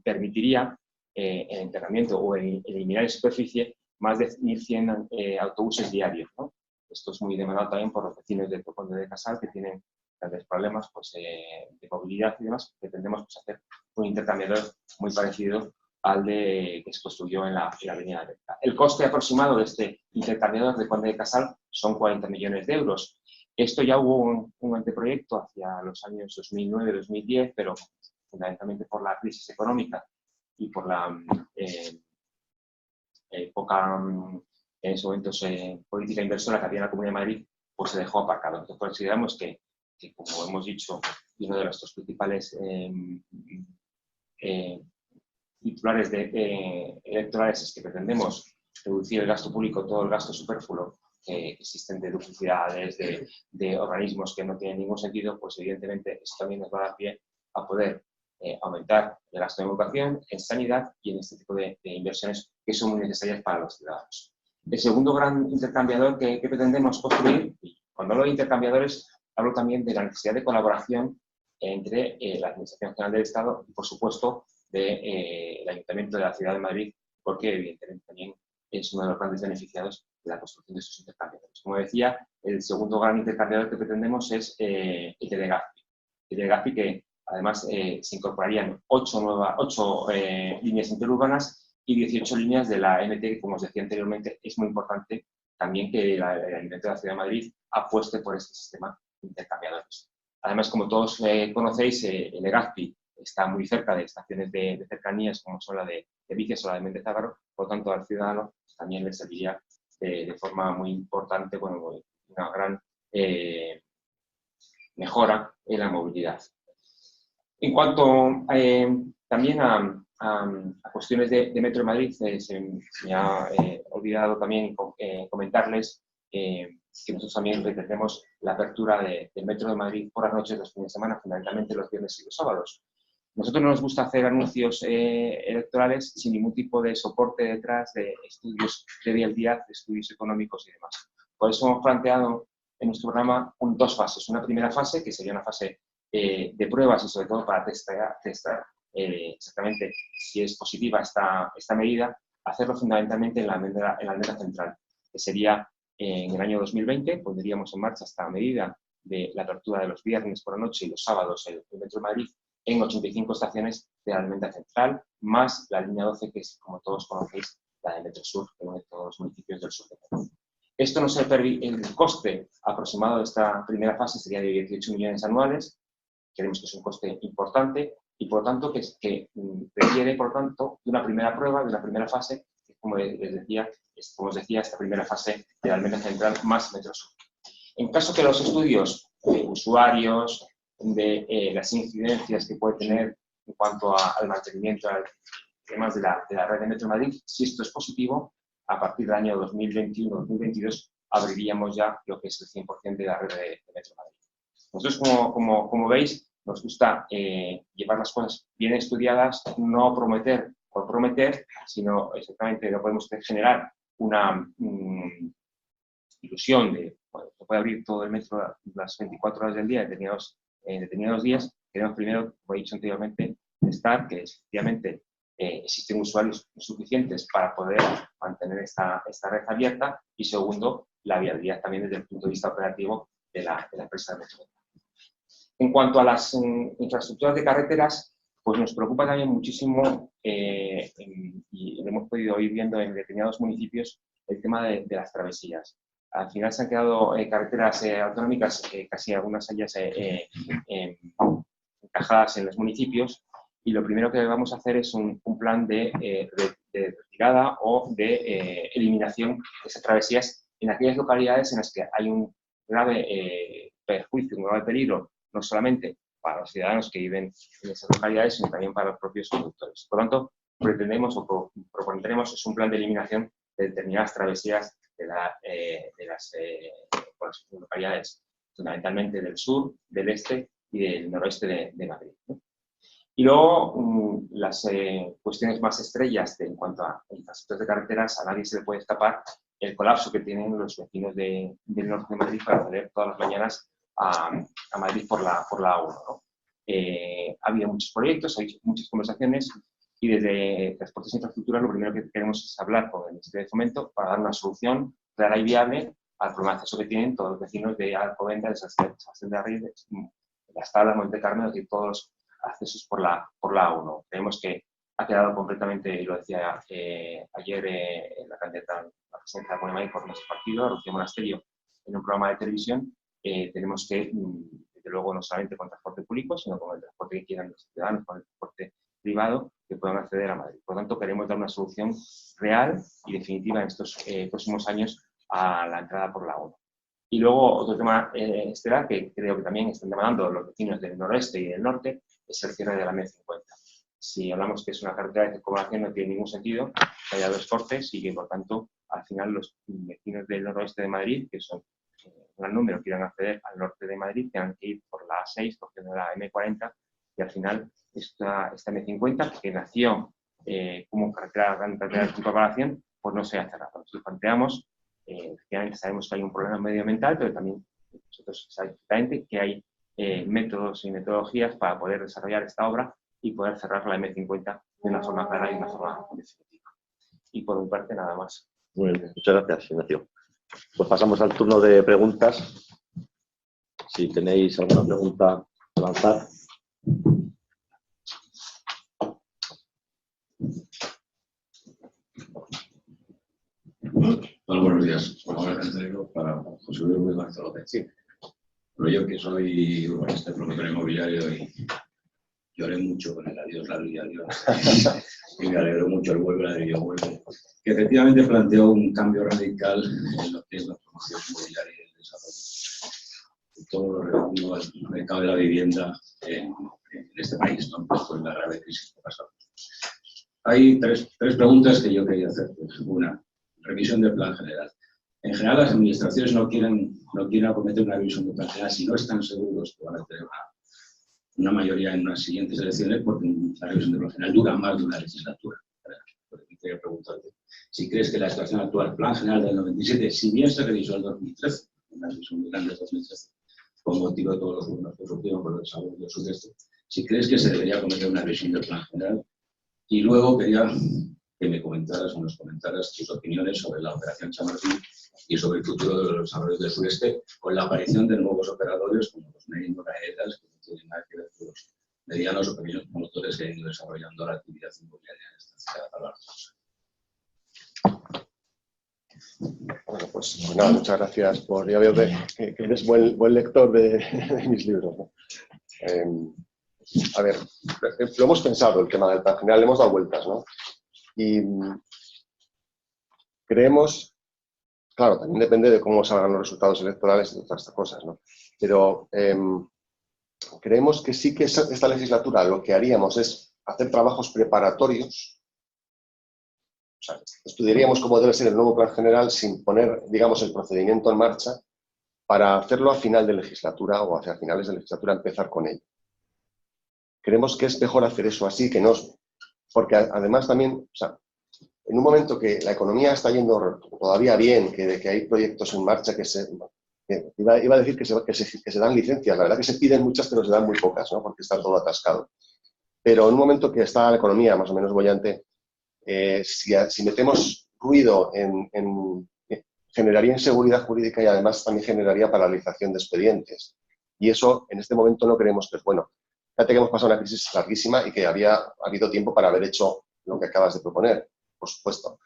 permitiría el enterramiento o eliminar en superficie más de 1.100 autobuses diarios, ¿no? Esto es muy demandado también por los vecinos de Conde de Casal, que tienen grandes problemas pues, de movilidad y demás, que tendremos pues, hacer un intercambiador muy parecido al que se construyó en la avenida de Berta. El coste aproximado de este intercambiador de Conde de Casal son 40 millones de euros. Esto ya hubo un anteproyecto hacia los años 2009-2010, pero fundamentalmente por la crisis económica y por la poca, en esos momentos, política inversora que había en la Comunidad de Madrid, pues se dejó aparcado. Entonces consideramos que como hemos dicho, y uno de nuestros principales titulares electorales es que pretendemos reducir el gasto público, todo el gasto superfluo que existen de duplicidades, de organismos que no tienen ningún sentido, pues evidentemente esto también nos va a dar pie a poder aumentar el gasto en educación, en sanidad y en este tipo de inversiones que son muy necesarias para los ciudadanos. El segundo gran intercambiador que pretendemos construir, y cuando hablo de intercambiadores, hablo también de la necesidad de colaboración entre la Administración General del Estado y, por supuesto, del Ayuntamiento de la Ciudad de Madrid, porque evidentemente también es uno de los grandes beneficiados de la construcción de estos intercambiadores. Como decía, el segundo gran intercambiador que pretendemos es el de Legazpi. El de Legazpi que además se incorporarían 8 líneas interurbanas y 18 líneas de la MT, que como os decía anteriormente, es muy importante también que el Ayuntamiento de la Ciudad de Madrid apueste por este sistema de intercambiadores. Además, como todos conocéis, el Legazpi está muy cerca de estaciones de cercanías como son la de Vicias o la de Mendezábaro, por lo tanto al ciudadano también le serviría de forma muy importante, bueno, una gran mejora en la movilidad. En cuanto también a cuestiones de Metro de Madrid, se me ha olvidado también comentarles que nosotros también pretendemos la apertura del Metro de Madrid por las noches, los fines de semana, fundamentalmente los viernes y los sábados. Nosotros no nos gusta hacer anuncios electorales sin ningún tipo de soporte detrás, de estudios de viabilidad, de estudios económicos y demás. Por eso hemos planteado en nuestro programa 2 fases. Una primera fase, que sería una fase de pruebas y sobre todo para testar exactamente si es positiva esta medida, hacerlo fundamentalmente en la almendra central, que sería en el año 2020, pondríamos en marcha esta medida de la apertura de los viernes por la noche y los sábados el Metro de Madrid en 85 estaciones de la almendra central, más la línea 12, que es, como todos conocéis, la de Metro Sur, que une todos los municipios del sur de Madrid. Esto nos permite, el coste aproximado de esta primera fase sería de 18 millones anuales. Creemos que es un coste importante y, por lo tanto, que requiere, por tanto, de una primera prueba, de una primera fase, que, como os decía, esta primera fase de la almendra central más Metro Sur. En caso que los estudios de usuarios, de las incidencias que puede tener en cuanto al mantenimiento, además de la red de Metro de Madrid, si esto es positivo, a partir del año 2021-2022 abriríamos ya lo que es el 100% de la red de Metro Madrid. Nosotros, como veis, nos gusta llevar las cosas bien estudiadas, no prometer por prometer, sino exactamente no podemos generar una ilusión de, bueno, se puede abrir todo el metro las 24 horas del día en determinados días. Queremos primero, como he dicho anteriormente, testar que efectivamente existen usuarios suficientes para poder mantener esta red abierta, y segundo, la viabilidad también desde el punto de vista operativo de la empresa de metro. En cuanto a las infraestructuras de carreteras, pues nos preocupa también muchísimo, y lo hemos podido ir viendo en determinados municipios, el tema de las travesías. Al final se han quedado carreteras autonómicas, casi algunas de ellas encajadas en los municipios, y lo primero que vamos a hacer es un plan de retirada o de eliminación de esas travesías en aquellas localidades en las que hay un grave perjuicio, un grave peligro, no solamente para los ciudadanos que viven en esas localidades, sino también para los propios conductores. Por lo tanto, pretendemos o propondremos es un plan de eliminación de determinadas travesías de las localidades, fundamentalmente del sur, del este y del noroeste de Madrid, ¿no? Y luego, las cuestiones más estrellas en cuanto a infraestructuras de carreteras, a nadie se le puede escapar el colapso que tienen los vecinos del norte de Madrid para acceder todas las mañanas a Madrid por la A1, ¿no? Ha habido muchos proyectos, ha habido muchas conversaciones, y desde Transportes e Infraestructura lo primero que queremos es hablar con el Ministerio de Fomento para dar una solución clara y viable al problema de acceso que tienen todos los vecinos de Alcobendas, de San Sebastián de Arriba, Las Tablas, Monte Carmelo, es decir, todos los accesos por la A1. Creemos que ha quedado completamente, y lo decía ayer la candidata, la presidenta de Madrid por nuestro partido, Rocío Monasterio, en un programa de televisión. Tenemos que, desde luego, no solamente con transporte público, sino con el transporte que quieran los ciudadanos, con el transporte privado, que puedan acceder a Madrid. Por lo tanto, queremos dar una solución real y definitiva en estos próximos años a la entrada por la A1. Y luego, otro tema estelar que creo que también están demandando los vecinos del noroeste y del norte es el cierre de la M50. Si hablamos que es una carretera de circunvalación, no tiene ningún sentido que haya dos cortes y que, por tanto, al final los vecinos del noroeste de Madrid, que son un gran número, quieran acceder al norte de Madrid, tengan que ir por la A6, cogiendo la M40, y al final esta M50, que nació como carretera de circunvalación, pues no se ha cerrado. Nosotros planteamos, efectivamente sabemos que hay un problema medioambiental, pero también nosotros sabemos perfectamente que hay métodos y metodologías para poder desarrollar esta obra y poder cerrar la M50 de una forma clara y de una forma definitiva. Y por mi parte, nada más. Muy bien, muchas gracias, Ignacio. Pues pasamos al turno de preguntas. Si tenéis alguna pregunta que lanzar. Hola, buenos días. Para José Luis Ruiz Barcelona. Sí. Pero yo, que soy urbanista, promotor inmobiliario, y lloré mucho con el adiós, ladrillo, adiós. Y me alegró mucho el vuelve, ladrillo, vuelve. Que efectivamente planteó un cambio radical en lo que es la promoción inmobiliaria y el desarrollo. Y todo lo relativo al mercado de la vivienda en este país, ¿no? Después de la grave crisis que pasamos. Hay tres preguntas que yo quería hacer. Una, revisión del plan general. En general, las administraciones no quieren acometer una revisión del plan general si no están seguros que van a tener una mayoría en unas siguientes elecciones, porque la revisión del plan general dura más de una legislatura. Quería preguntarte si crees que la situación actual, plan general del 97, si bien se revisó en 2013, en la revisión muy grande de 2013, con motivo de todos los gobiernos que surgieron por el desarrollo del sudeste, si crees que se debería acometer una revisión del plan general. Y luego quería que me comentaras o nos comentaras tus opiniones sobre la operación Chamartín y sobre el futuro de los desarrollos del sureste, con la aparición de nuevos operadores como los Neymar-Aedas, que no tienen nada que ver con los medianos o pequeños promotores que han ido desarrollando la actividad inmobiliaria en esta ciudad a lo largo de los años. Bueno, pues nada, muchas gracias por... Ya veo que eres buen lector de mis libros, ¿no? A ver, lo hemos pensado, el tema del plan general, le hemos dado vueltas, ¿no? Y creemos, claro, también depende de cómo salgan los resultados electorales y todas estas cosas, ¿no? Pero creemos que sí que esta legislatura lo que haríamos es hacer trabajos preparatorios sea, estudiaríamos cómo debe ser el nuevo plan general sin poner, digamos, el procedimiento en marcha para hacerlo a final de legislatura o hacia finales de legislatura empezar con ello. Creemos que es mejor hacer eso así, que no, porque además también, o sea, en un momento que la economía está yendo todavía bien, que hay proyectos en marcha iba a decir que se dan licencias, la verdad que se piden muchas pero se dan muy pocas, ¿no? Porque está todo atascado. Pero en un momento que está la economía más o menos bollante, si metemos ruido generaría inseguridad jurídica y además también generaría paralización de expedientes. Y eso en este momento no creemos que es bueno. Fíjate que hemos pasado una crisis larguísima y que había habido tiempo para haber hecho lo que acabas de proponer, por supuesto.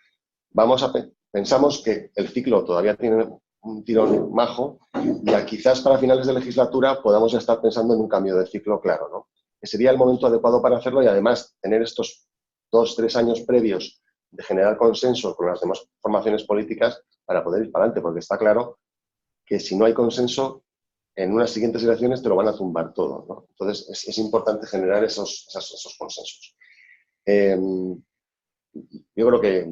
Pensamos que el ciclo todavía tiene un tirón majo y quizás para finales de legislatura podamos estar pensando en un cambio de ciclo claro, ¿no? Que sería el momento adecuado para hacerlo y además tener estos 2 o 3 años previos de generar consenso con las demás formaciones políticas para poder ir para adelante, porque está claro que si no hay consenso, en unas siguientes elecciones te lo van a zumbar todo, ¿no? Entonces es importante generar esos consensos. Yo creo que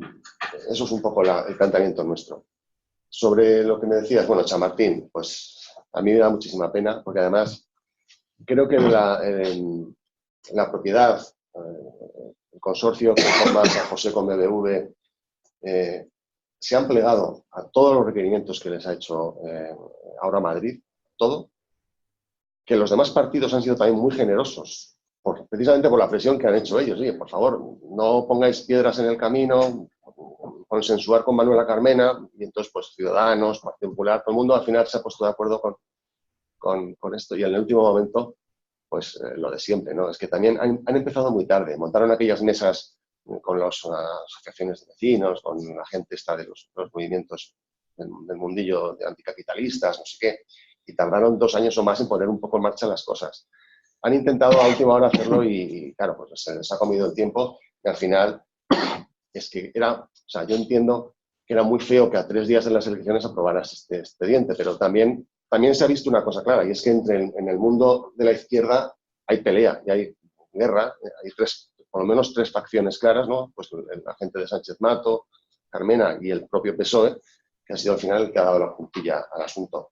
eso es un poco el planteamiento nuestro. Sobre lo que me decías, bueno, Chamartín, pues a mí me da muchísima pena, porque además creo que la propiedad, el consorcio que forma San José con BBV, se han plegado a todos los requerimientos que les ha hecho ahora Madrid, todo, que los demás partidos han sido también muy generosos, precisamente por la presión que han hecho ellos. Oye, por favor, no pongáis piedras en el camino, consensuar con Manuela Carmena, y entonces pues Ciudadanos, Partido Popular, todo el mundo al final se ha puesto de acuerdo con esto, y en el último momento, pues lo de siempre, ¿no? Es que también han empezado muy tarde, montaron aquellas mesas con las asociaciones de vecinos, con la gente de los movimientos del mundillo de anticapitalistas, no sé qué, y tardaron 2 años o más en poner un poco en marcha las cosas. Han intentado a última hora hacerlo y claro, pues se les ha comido el tiempo y al final es que o sea, yo entiendo que era muy feo que a 3 días de las elecciones aprobaras este expediente, pero también se ha visto una cosa clara, y es que en el mundo de la izquierda hay pelea y hay guerra, hay por lo menos 3 facciones claras, ¿no? Pues la gente de Sánchez Mato, Carmena y el propio PSOE, que ha sido al final el que ha dado la puntilla al asunto.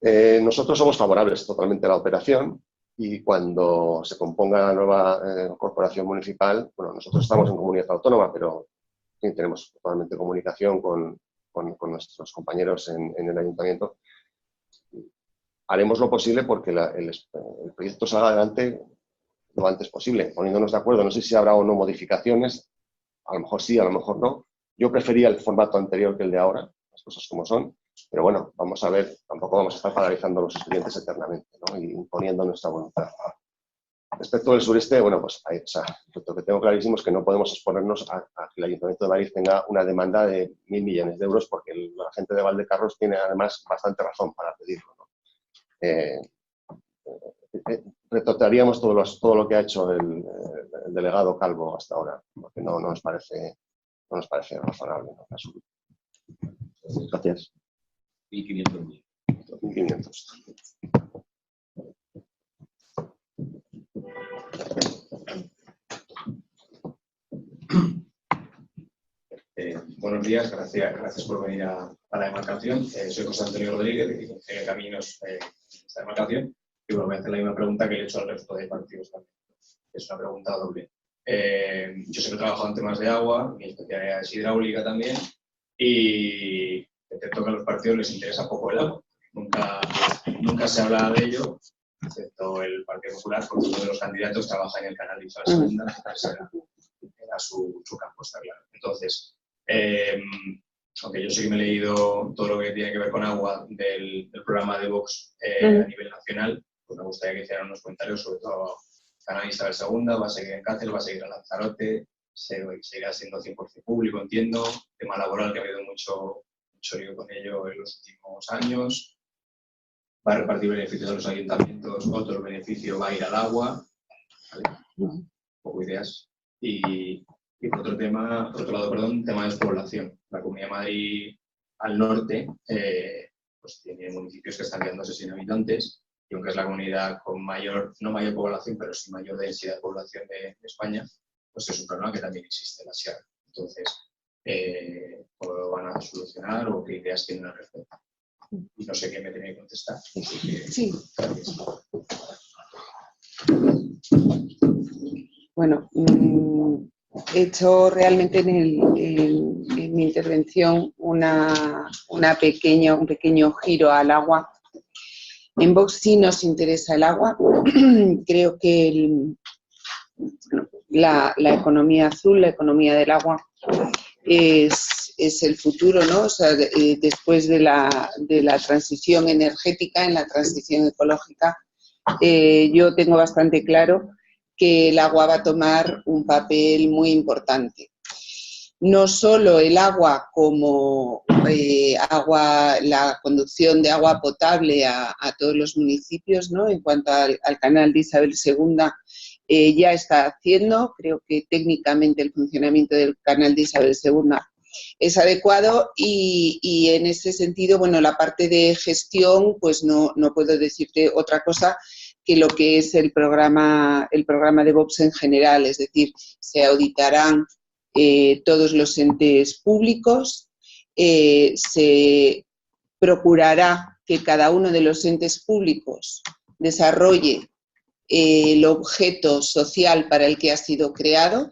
Nosotros somos favorables totalmente a la operación y cuando se componga la nueva corporación municipal, bueno, nosotros estamos en comunidad autónoma, pero sí, tenemos totalmente comunicación con nuestros compañeros en el ayuntamiento. Haremos lo posible porque el proyecto salga adelante lo antes posible, poniéndonos de acuerdo. No sé si habrá o no modificaciones, a lo mejor sí, a lo mejor no. Yo prefería el formato anterior que el de ahora, las cosas como son, pero bueno, vamos a ver, tampoco vamos a estar paralizando los expedientes eternamente, ¿no? Y imponiendo nuestra voluntad. Respecto del sureste, bueno, pues o sea, lo que tengo clarísimo es que no podemos exponernos a que el Ayuntamiento de Madrid tenga una demanda de 1.000 millones de euros porque la gente de Valdecarros tiene además bastante razón para pedirlo, ¿no? Retrataríamos todo lo que ha hecho el delegado Calvo hasta ahora, porque no nos parece razonable, ¿no? Gracias. 1.500.000. 1.500. Buenos días, gracias por venir a la demarcación. Soy José Antonio Rodríguez, de Ingeniería de Caminos de esta demarcación, y bueno, voy a hacer la misma pregunta que le he hecho al resto de partidos también. Es una pregunta doble. Yo siempre he trabajado en temas de agua, mi especialidad es hidráulica también, y detecto que a los partidos les interesa poco el agua. Nunca se habla de ello, excepto el Partido Popular, porque uno de los candidatos trabaja en el canal de Isabel Segunda, era su campo, está claro. Entonces, aunque yo sí que me he leído todo lo que tiene que ver con agua del programa de Vox a nivel nacional, pues me gustaría que hicieran unos comentarios sobre todo canal Isabel II, va a seguir en cárcel, va a seguir en Lanzarote, seguirá siendo 100% público, entiendo, tema laboral que ha habido mucho lío con ello en los últimos años, va a repartir beneficios a los ayuntamientos, otro beneficio va a ir al agua, ¿vale? Un poco ideas. Y por otro lado, tema de despoblación. La Comunidad de Madrid al norte pues tiene municipios que están quedándose sin habitantes, y aunque es la comunidad con no mayor población, pero sí mayor densidad de población de España, pues es un problema que también existe en la sierra. Entonces, ¿cómo lo van a solucionar o qué ideas tienen al respecto? Y no sé qué me tiene que contestar. Así que, Sí. gracias. Bueno, he hecho realmente en mi intervención un pequeño giro al agua. En Vox sí nos interesa el agua. Creo que la economía azul, la economía del agua, es el futuro, ¿no? O sea, después de la transición energética, en la transición ecológica, yo tengo bastante claro que el agua va a tomar un papel muy importante. No solo el agua como la conducción de agua potable a todos los municipios, ¿no? En cuanto al canal de Isabel II, ya está haciendo, creo que técnicamente el funcionamiento del canal de Isabel II es adecuado y en ese sentido, bueno, la parte de gestión, pues no puedo decirte otra cosa que lo que es el programa de Vox en general, es decir, se auditarán todos los entes públicos, se procurará que cada uno de los entes públicos desarrolle el objeto social para el que ha sido creado,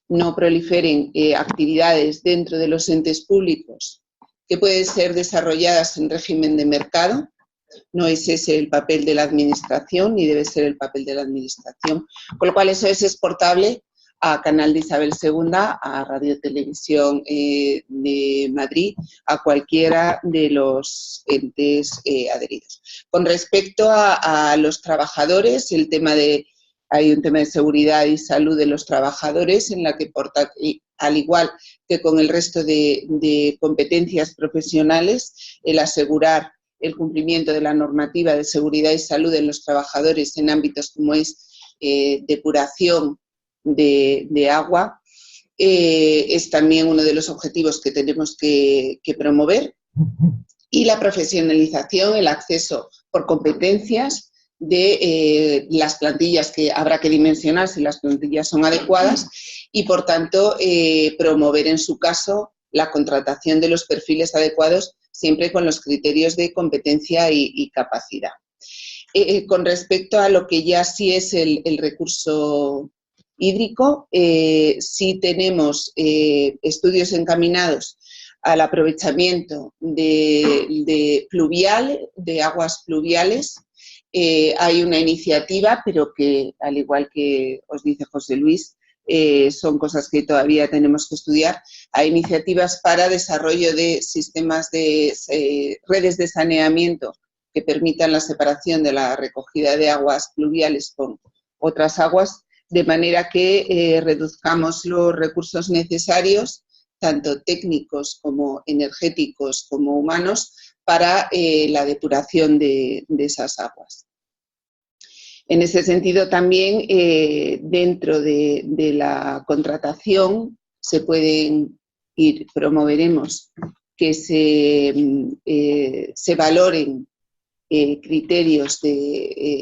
no proliferen actividades dentro de los entes públicos que pueden ser desarrolladas en régimen de mercado. No es ese el papel de la administración, ni debe ser el papel de la administración. Con lo cual eso es exportable a Canal de Isabel II, a Radio Televisión de Madrid, a cualquiera de los entes adheridos. Con respecto a los trabajadores, hay un tema de seguridad y salud de los trabajadores, en la que, al igual que con el resto de competencias profesionales, el asegurar el cumplimiento de la normativa de seguridad y salud de los trabajadores en ámbitos como es depuración de agua, es también uno de los objetivos que tenemos que promover. Y la profesionalización, el acceso por competencias de las plantillas, que habrá que dimensionar si las plantillas son adecuadas, y por tanto promover en su caso la contratación de los perfiles adecuados, siempre con los criterios de competencia y capacidad. Con respecto a lo que ya sí es el recurso hídrico, sí tenemos estudios encaminados al aprovechamiento de aguas pluviales. Hay una iniciativa, pero que, al igual que os dice José Luis, son cosas que todavía tenemos que estudiar. Hay iniciativas para desarrollo de sistemas de redes de saneamiento que permitan la separación de la recogida de aguas pluviales con otras aguas, de manera que reduzcamos los recursos necesarios, tanto técnicos como energéticos como humanos, para la depuración de esas aguas. En ese sentido también, dentro de la contratación, promoveremos que se valoren criterios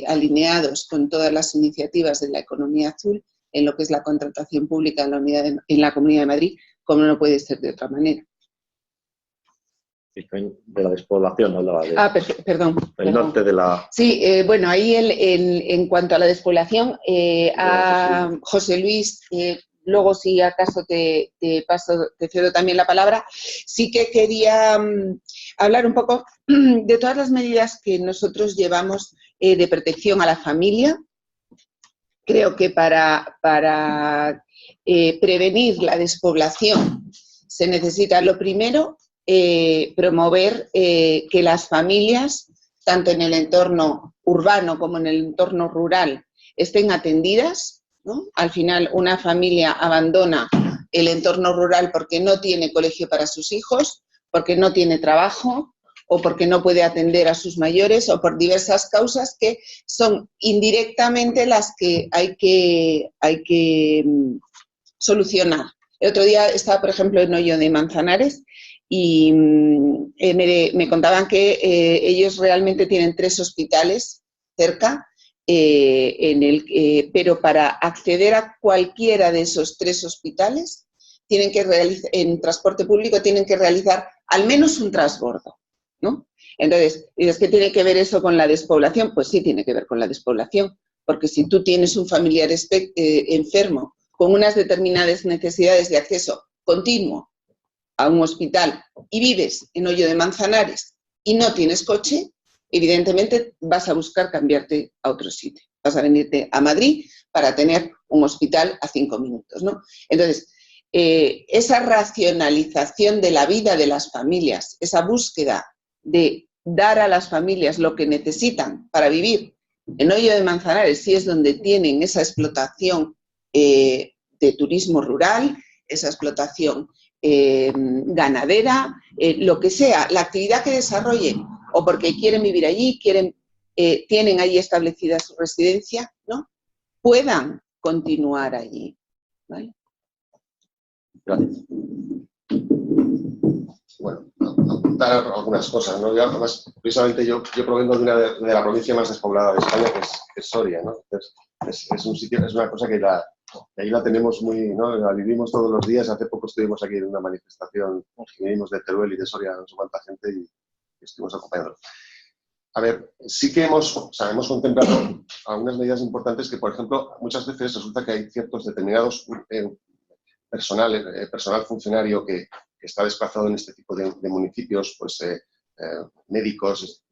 alineados con todas las iniciativas de la economía azul en lo que es la contratación pública en la Comunidad de Madrid, como no puede ser de otra manera. De la despoblación, ¿no? Perdón. Norte de la... Sí, bueno, ahí en cuanto a la despoblación, a José Luis, luego si acaso te cedo también la palabra, sí que quería hablar un poco de todas las medidas que nosotros llevamos de protección a la familia. Creo que para prevenir la despoblación se necesita, lo primero, promover que las familias, tanto en el entorno urbano como en el entorno rural, estén atendidas, ¿no? Al final, una familia abandona el entorno rural porque no tiene colegio para sus hijos, porque no tiene trabajo o porque no puede atender a sus mayores o por diversas causas que son indirectamente las que hay que solucionar. El otro día estaba, por ejemplo, en Hoyo de Manzanares y me contaban que ellos realmente tienen 3 hospitales cerca, pero para acceder a cualquiera de esos 3 hospitales en transporte público tienen que realizar al menos un transbordo, ¿no? Entonces, ¿es que tiene que ver eso con la despoblación? Pues sí tiene que ver con la despoblación, porque si tú tienes un familiar enfermo con unas determinadas necesidades de acceso continuo a un hospital y vives en Hoyo de Manzanares y no tienes coche, evidentemente vas a buscar cambiarte a otro sitio. Vas a venirte a Madrid para tener un hospital a 5 minutos, ¿no? Entonces, esa racionalización de la vida de las familias, esa búsqueda de dar a las familias lo que necesitan para vivir en Hoyo de Manzanares, sí es donde tienen esa explotación de turismo rural, esa explotación ganadera, lo que sea, la actividad que desarrollen, o porque quieren vivir allí, tienen allí establecida su residencia, ¿no? Puedan continuar allí, ¿vale? Gracias. Bueno, apuntar algunas cosas, ¿no? Además, precisamente yo provengo de la provincia más despoblada de España, que es Soria, ¿no? Es un sitio, es una cosa que ahí la tenemos muy, ¿no? La vivimos todos los días. Hace poco estuvimos aquí en una manifestación, vinimos de Teruel y de Soria, no sé cuánta gente, y estuvimos acompañando. A ver, sí que hemos contemplado algunas medidas importantes que, por ejemplo, muchas veces resulta que hay ciertos determinados personal funcionario que está desplazado en este tipo de municipios, pues médicos,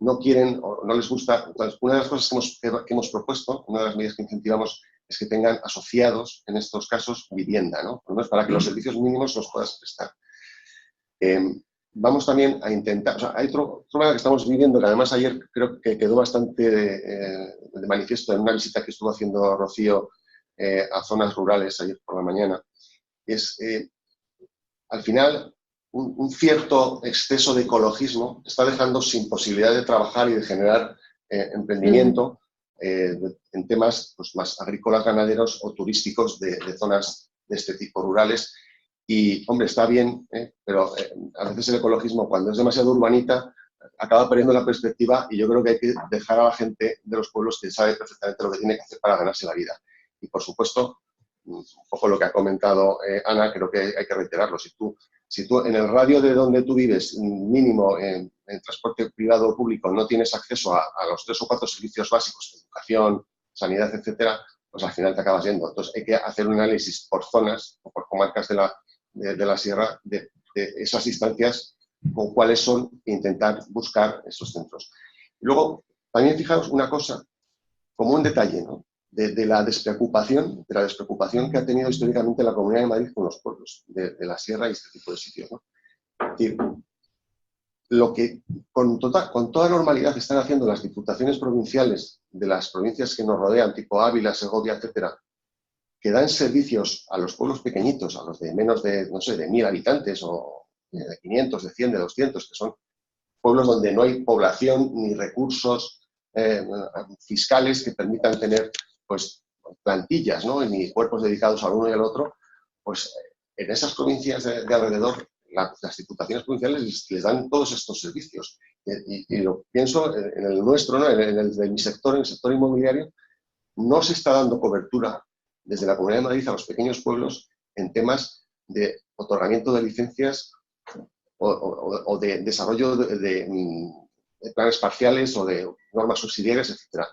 no quieren o no les gusta. Entonces, una de las cosas que hemos propuesto, una de las medidas que incentivamos, es que tengan asociados, en estos casos, vivienda, ¿no? Por lo menos para que los servicios mínimos los puedas prestar. Vamos también a intentar, o sea, hay otro problema que estamos viviendo, que además ayer creo que quedó bastante de manifiesto en una visita que estuvo haciendo Rocío a zonas rurales ayer por la mañana, es, al final, un cierto exceso de ecologismo está dejando sin posibilidad de trabajar y de generar emprendimiento en temas pues, más agrícolas, ganaderos o turísticos de zonas de este tipo rurales. Y, hombre, está bien, pero a veces el ecologismo, cuando es demasiado urbanita, acaba perdiendo la perspectiva, y yo creo que hay que dejar a la gente de los pueblos que sabe perfectamente lo que tiene que hacer para ganarse la vida. Y, por supuesto, un poco lo que ha comentado Ana, creo que hay que reiterarlo. Si tú en el radio de donde tú vives, mínimo en transporte privado o público, no tienes acceso a los 3 o 4 servicios básicos, educación, sanidad, etcétera, pues al final te acabas yendo. Entonces hay que hacer un análisis por zonas o por comarcas de la sierra de esas distancias con cuáles son e intentar buscar esos centros. Luego, también fijaros una cosa, como un detalle, ¿no? de la despreocupación que ha tenido históricamente la Comunidad de Madrid con los pueblos de la sierra y este tipo de sitios, ¿no? Es decir, lo que con toda normalidad están haciendo las diputaciones provinciales de las provincias que nos rodean, tipo Ávila, Segovia, etcétera, que dan servicios a los pueblos pequeñitos, a los de menos de, no sé, de 1000 habitantes o de 500, de 100, de 200, que son pueblos donde no hay población ni recursos fiscales que permitan tener pues, plantillas, ¿no? Ni cuerpos dedicados al uno y al otro, pues en esas provincias de alrededor, las diputaciones provinciales les dan todos estos servicios. Y lo pienso en el nuestro, ¿no? en el de mi sector, en el sector inmobiliario, no se está dando cobertura desde la Comunidad de Madrid a los pequeños pueblos en temas de otorgamiento de licencias o de desarrollo de planes parciales o de normas subsidiarias, etc.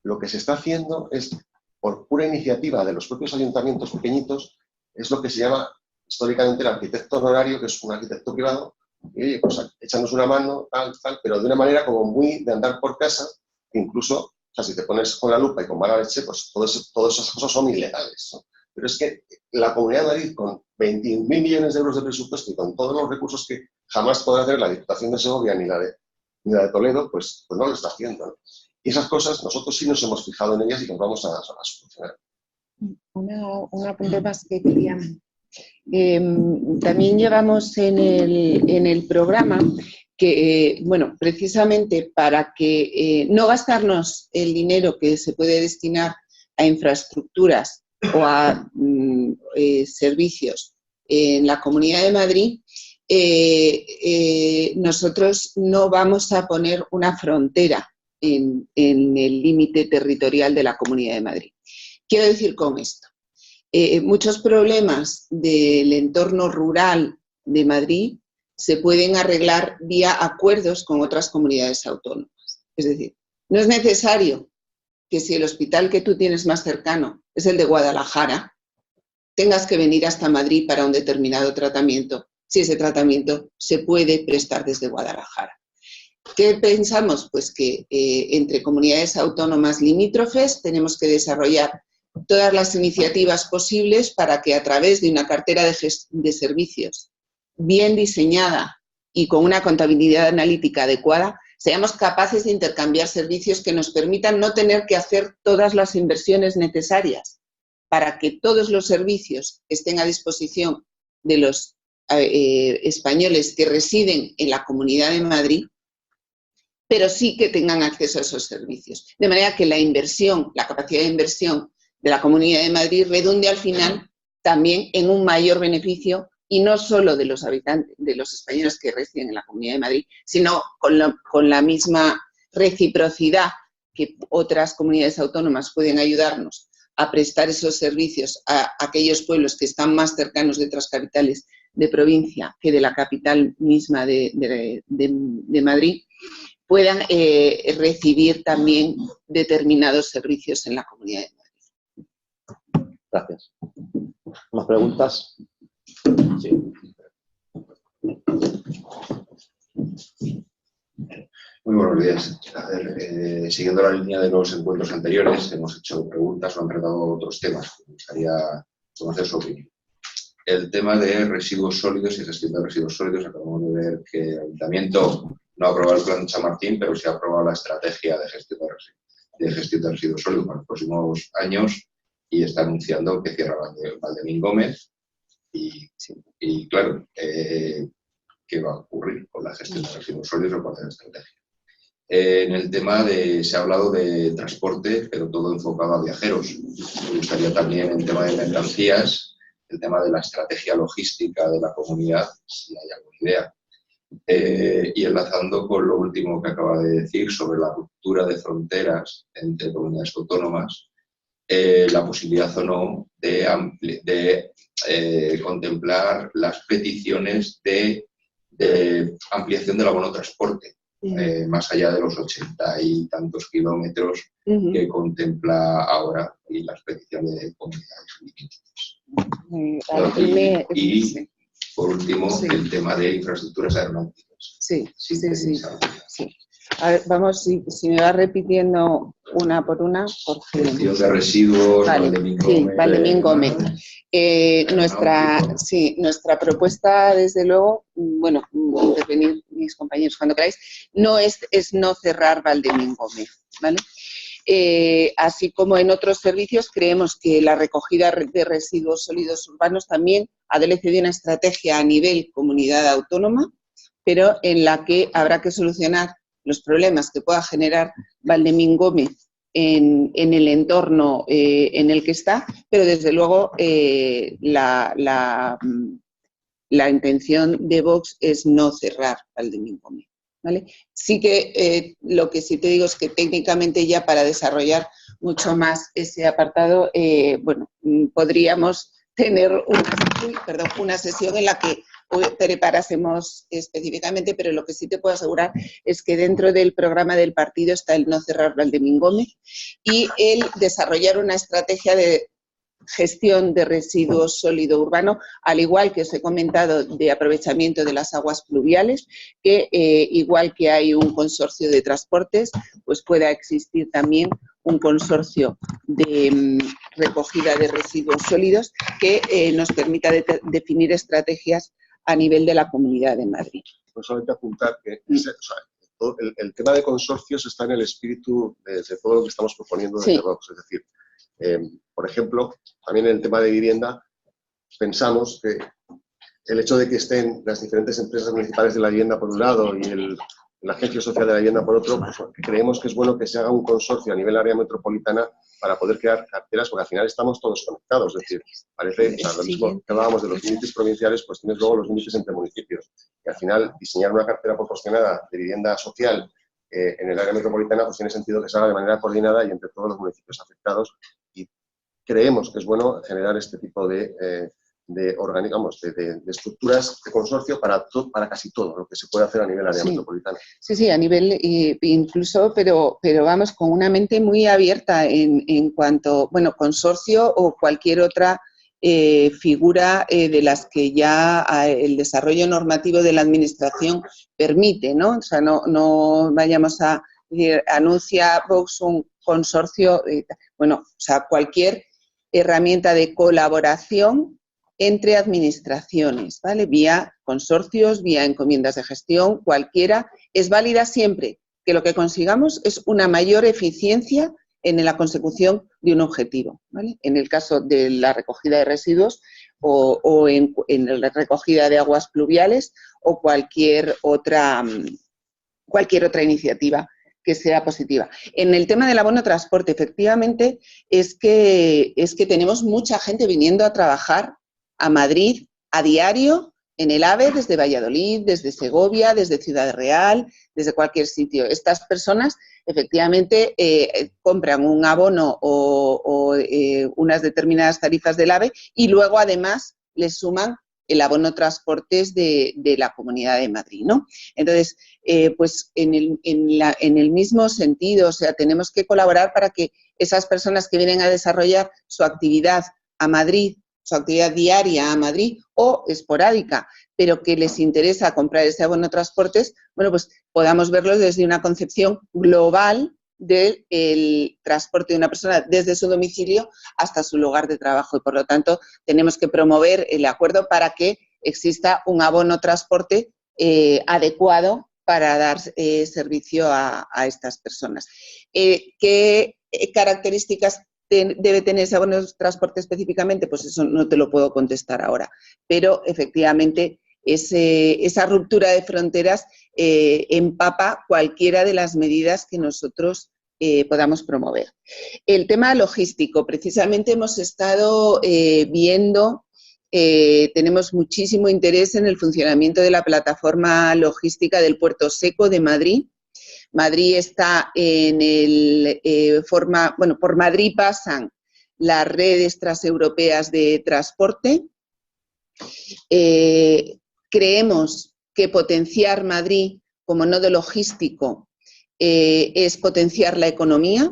Lo que se está haciendo es, por pura iniciativa de los propios ayuntamientos pequeñitos, es lo que se llama históricamente el arquitecto honorario, que es un arquitecto privado, y oye, pues échanos una mano, tal, pero de una manera como muy de andar por casa, que incluso, o sea, si te pones con la lupa y con mala leche, pues todas esas cosas son ilegales, ¿no? Pero es que la Comunidad de Madrid, con 21.000 millones de euros de presupuesto y con todos los recursos que jamás podrá hacer la Diputación de Segovia ni la de Toledo, pues no lo está haciendo, ¿no? Y esas cosas nosotros sí nos hemos fijado en ellas y las vamos a solucionar. Un apunte más que quería. También llevamos en el programa que, bueno, precisamente para que no gastarnos el dinero que se puede destinar a infraestructuras o a servicios en la Comunidad de Madrid, nosotros no vamos a poner una frontera en el límite territorial de la Comunidad de Madrid. Quiero decir con esto, muchos problemas del entorno rural de Madrid se pueden arreglar vía acuerdos con otras comunidades autónomas. Es decir, no es necesario que si el hospital que tú tienes más cercano es el de Guadalajara, tengas que venir hasta Madrid para un determinado tratamiento, si ese tratamiento se puede prestar desde Guadalajara. ¿Qué pensamos? Pues que entre comunidades autónomas limítrofes tenemos que desarrollar todas las iniciativas posibles para que a través de una cartera de servicios bien diseñada y con una contabilidad analítica adecuada, seamos capaces de intercambiar servicios que nos permitan no tener que hacer todas las inversiones necesarias para que todos los servicios estén a disposición de los españoles que residen en la Comunidad de Madrid, pero sí que tengan acceso a esos servicios. De manera que la inversión, la capacidad de inversión de la Comunidad de Madrid redunde al final también en un mayor beneficio, y no solo de los habitantes, de los españoles que residen en la Comunidad de Madrid, sino con la misma reciprocidad que otras comunidades autónomas pueden ayudarnos a prestar esos servicios a aquellos pueblos que están más cercanos de otras capitales de provincia que de la capital misma de Madrid, puedan recibir también determinados servicios en la Comunidad de Madrid. Gracias. ¿Más preguntas? Sí. Muy buenos días. A ver, siguiendo la línea de los encuentros anteriores, hemos hecho preguntas o han tratado otros temas. Me gustaría conocer su opinión. El tema de residuos sólidos y gestión de residuos sólidos. Acabamos de ver que el Ayuntamiento no ha aprobado el plan de Chamartín, pero sí ha aprobado la estrategia de gestión de residuos sólidos para los próximos años y está anunciando que cierra Valdemín Gómez. Y claro, ¿qué va a ocurrir con la gestión de residuos sólidos o cuál es la estrategia? En el tema se ha hablado de transporte, pero todo enfocado a viajeros. Me gustaría también en el tema de mercancías, el tema de la estrategia logística de la comunidad, si hay alguna idea. Y enlazando con lo último que acaba de decir sobre la ruptura de fronteras entre comunidades autónomas, la posibilidad o no de contemplar las peticiones de ampliación del abono transporte, más allá de los 80 y tantos kilómetros que contempla ahora y las peticiones de comunidades limítrofes. Y por último, el tema de infraestructuras aeronáuticas. Sí. A ver, vamos, si me va repitiendo una por una, porque... Gestión de residuos, vale, Valdemín Gómez. Nuestra propuesta, desde luego, bueno, intervenir mis compañeros cuando queráis, no es no cerrar Valdemín Gómez, ¿vale? Así como en otros servicios, creemos que la recogida de residuos sólidos urbanos también adolece de una estrategia a nivel comunidad autónoma, pero en la que habrá que solucionar los problemas que pueda generar Valdemín Gómez en el entorno en el que está, pero desde luego la intención de Vox es no cerrar Valdemín Gómez, ¿vale? Sí que lo que sí te digo es que técnicamente ya para desarrollar mucho más ese apartado, bueno, podríamos tener una sesión en la que preparásemos específicamente, pero lo que sí te puedo asegurar es que dentro del programa del partido está el no cerrar Valdemín Gómez y el desarrollar una estrategia de gestión de residuos sólido urbano, al igual que os he comentado de aprovechamiento de las aguas pluviales, que igual que hay un consorcio de transportes, pues pueda existir también un consorcio de recogida de residuos sólidos que nos permita definir estrategias a nivel de la Comunidad de Madrid. Pues solamente apuntar que el tema de consorcios está en el espíritu de todo lo que estamos proponiendo desde Vox. Es decir, por ejemplo, también en el tema de vivienda, pensamos que el hecho de que estén las diferentes empresas municipales de la vivienda por un lado y la Agencia Social de la Vivienda por otro, pues creemos que es bueno que se haga un consorcio a nivel área metropolitana para poder crear carteras, porque al final estamos todos conectados. Es decir, parece, lo mismo que hablábamos de los límites provinciales, pues tienes luego los límites entre municipios. Y al final, diseñar una cartera proporcionada de vivienda social en el área metropolitana, pues tiene sentido que se haga de manera coordinada y entre todos los municipios afectados y creemos que es bueno generar este tipo de estructuras de consorcio para casi todo lo que se puede hacer a nivel área metropolitana. Sí, sí, a nivel incluso, pero vamos, con una mente muy abierta en cuanto, bueno, consorcio o cualquier otra figura de las que ya el desarrollo normativo de la administración permite, ¿no? O sea, no vayamos a decir, anuncia Vox un consorcio, bueno, o sea, cualquier herramienta de colaboración entre administraciones, ¿vale? Vía consorcios, vía encomiendas de gestión, cualquiera, es válida siempre que lo que consigamos es una mayor eficiencia en la consecución de un objetivo, ¿vale? En el caso de la recogida de residuos o en la recogida de aguas pluviales o cualquier otra iniciativa que sea positiva. En el tema del abono transporte, efectivamente, es que tenemos mucha gente viniendo a trabajar a Madrid a diario en el AVE desde Valladolid, desde Segovia, desde Ciudad Real, desde cualquier sitio. Estas personas efectivamente compran un abono o unas determinadas tarifas del AVE y luego además les suman el abono transportes de la Comunidad de Madrid, ¿no? Entonces, pues en el mismo sentido, o sea, tenemos que colaborar para que esas personas que vienen a desarrollar su actividad a Madrid, su actividad diaria a Madrid o esporádica, pero que les interesa comprar ese abono transportes, bueno, pues podamos verlo desde una concepción global del transporte de una persona desde su domicilio hasta su lugar de trabajo. Y por lo tanto, tenemos que promover el acuerdo para que exista un abono transporte adecuado para dar servicio a estas personas. ¿Qué características debe tener ese abono de transporte específicamente? Pues eso no te lo puedo contestar ahora, pero efectivamente esa ruptura de fronteras empapa cualquiera de las medidas que nosotros podamos promover. El tema logístico, precisamente hemos estado viendo, tenemos muchísimo interés en el funcionamiento de la plataforma logística del Puerto Seco de Madrid. Madrid está por Madrid pasan las redes transeuropeas de transporte. Creemos que potenciar Madrid como nodo logístico es potenciar la economía.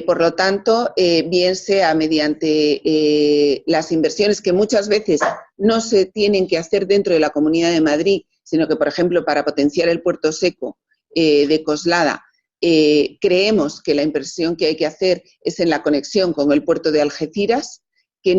Por lo tanto, bien sea mediante las inversiones que muchas veces no se tienen que hacer dentro de la Comunidad de Madrid, sino que, por ejemplo, para potenciar el Puerto Seco de Coslada, creemos que la inversión que hay que hacer es en la conexión con el puerto de Algeciras, que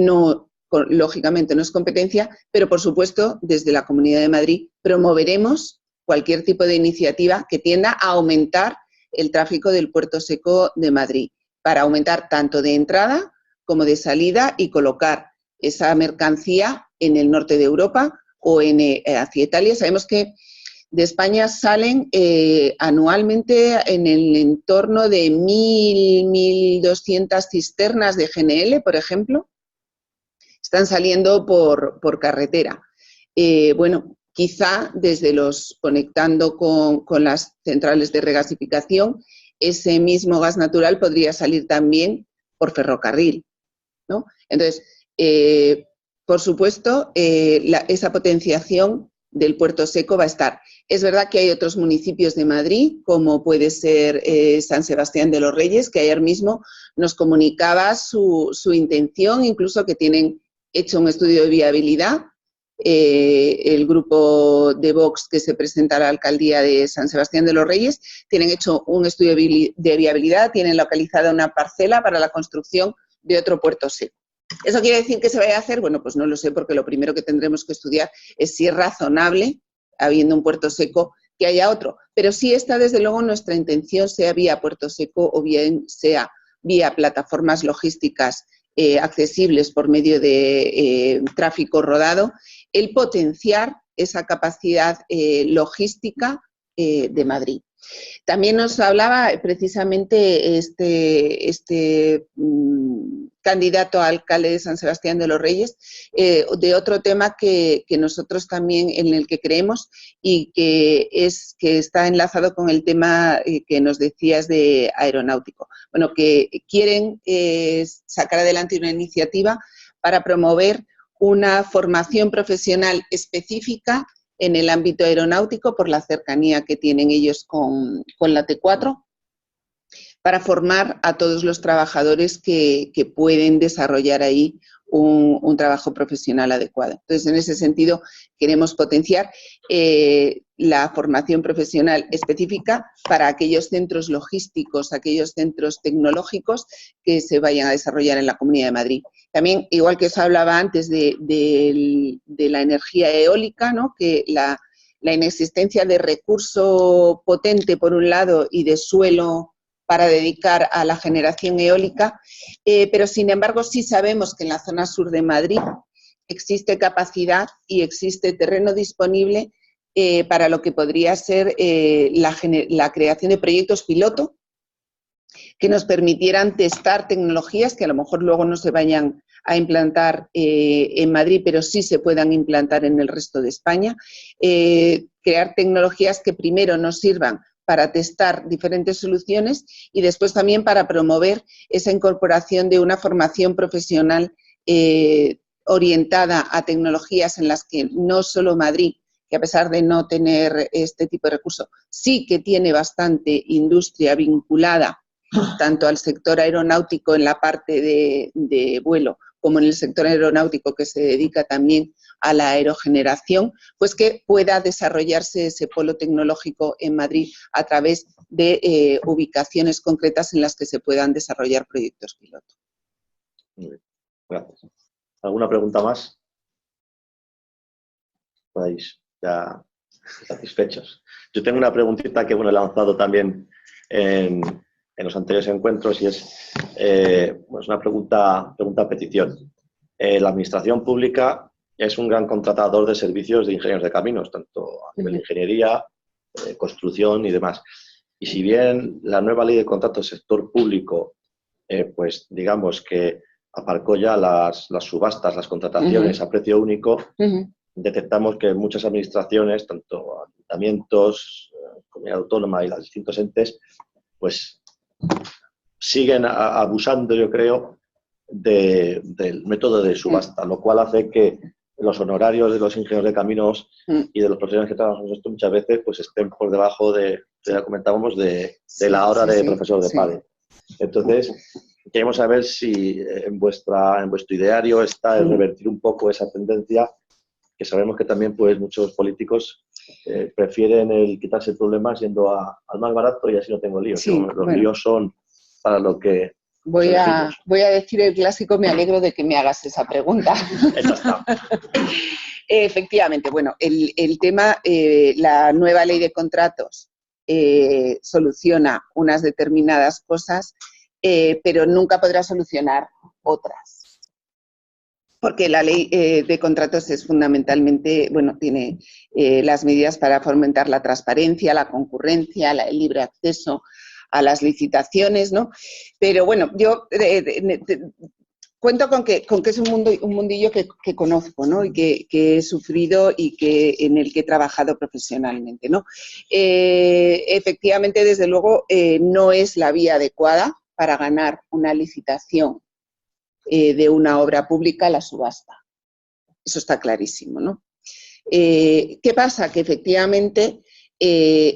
lógicamente no es competencia, pero por supuesto desde la Comunidad de Madrid promoveremos cualquier tipo de iniciativa que tienda a aumentar el tráfico del Puerto Seco de Madrid, para aumentar tanto de entrada como de salida y colocar esa mercancía en el norte de Europa o hacia Italia. Sabemos que de España salen anualmente en el entorno de 1.200 cisternas de GNL, por ejemplo, están saliendo por carretera. Bueno, quizá conectando con las centrales de regasificación, ese mismo gas natural podría salir también por ferrocarril, ¿no? Entonces, por supuesto, esa potenciación del Puerto Seco va a estar. Es verdad que hay otros municipios de Madrid, como puede ser San Sebastián de los Reyes, que ayer mismo nos comunicaba su intención, incluso que tienen hecho un estudio de viabilidad. El grupo de Vox que se presenta a la alcaldía de San Sebastián de los Reyes, tienen hecho un estudio de viabilidad, tienen localizada una parcela para la construcción de otro puerto seco. ¿Eso quiere decir que se vaya a hacer? Bueno, pues no lo sé, porque lo primero que tendremos que estudiar es si es razonable, habiendo un puerto seco, que haya otro. Pero sí está, desde luego, nuestra intención, sea vía puerto seco o bien sea vía plataformas logísticas accesibles por medio de tráfico rodado, el potenciar esa capacidad logística de Madrid. También nos hablaba precisamente candidato a alcalde de San Sebastián de los Reyes, de otro tema que nosotros también en el que creemos y que está enlazado con el tema que nos decías de aeronáutico. Bueno, que quieren sacar adelante una iniciativa para promover una formación profesional específica en el ámbito aeronáutico por la cercanía que tienen ellos con la T4, para formar a todos los trabajadores que pueden desarrollar ahí un trabajo profesional adecuado. Entonces, en ese sentido, queremos potenciar la formación profesional específica para aquellos centros logísticos, aquellos centros tecnológicos que se vayan a desarrollar en la Comunidad de Madrid. También, igual que os hablaba antes de la energía eólica, ¿no? Que la inexistencia de recurso potente, por un lado, y de suelo para dedicar a la generación eólica, pero sin embargo sí sabemos que en la zona sur de Madrid existe capacidad y existe terreno disponible para lo que podría ser la creación de proyectos piloto que nos permitieran testar tecnologías que a lo mejor luego no se vayan a implantar en Madrid, pero sí se puedan implantar en el resto de España. Crear tecnologías que primero nos sirvan para testar diferentes soluciones y después también para promover esa incorporación de una formación profesional orientada a tecnologías en las que no solo Madrid, que a pesar de no tener este tipo de recursos, sí que tiene bastante industria vinculada tanto al sector aeronáutico en la parte de vuelo como en el sector aeronáutico que se dedica también a la aerogeneración, pues que pueda desarrollarse ese polo tecnológico en Madrid a través de ubicaciones concretas en las que se puedan desarrollar proyectos piloto. Muy bien, gracias. ¿Alguna pregunta más? ¿Estáis ya satisfechos? Yo tengo una preguntita que he lanzado también en los anteriores encuentros y es pues una pregunta petición. La administración pública es un gran contratador de servicios de ingenieros de caminos, tanto a nivel de ingeniería, construcción y demás. Y si bien la nueva ley de contratos del sector público, pues digamos que aparcó ya las subastas, las contrataciones a precio único, detectamos que muchas administraciones, tanto ayuntamientos, comunidad autónoma y los distintos entes, pues siguen abusando, yo creo, del método de subasta, lo cual hace que los honorarios de los ingenieros de caminos y de los profesionales que trabajan en esto muchas veces pues estén por debajo ya comentábamos, de la hora de profesor de PADE. Entonces, queremos saber si en vuestro ideario está el revertir un poco esa tendencia, que sabemos que también pues muchos políticos prefieren el quitarse problemas yendo al más barato y así no tengo líos. Sí, los líos son para lo que... Voy a decir el clásico, me alegro de que me hagas esa pregunta. Esa está. Efectivamente, bueno, el tema, la nueva ley de contratos soluciona unas determinadas cosas, pero nunca podrá solucionar otras. Porque la ley de contratos es fundamentalmente, bueno, tiene las medidas para fomentar la transparencia, la concurrencia, el libre acceso a las licitaciones, ¿no? Pero bueno, yo cuento con que es un mundillo que conozco, ¿no? Y que he sufrido y en el que he trabajado profesionalmente, ¿no? Efectivamente, desde luego, no es la vía adecuada para ganar una licitación de una obra pública la subasta. Eso está clarísimo, ¿no? ¿Qué pasa? Que efectivamente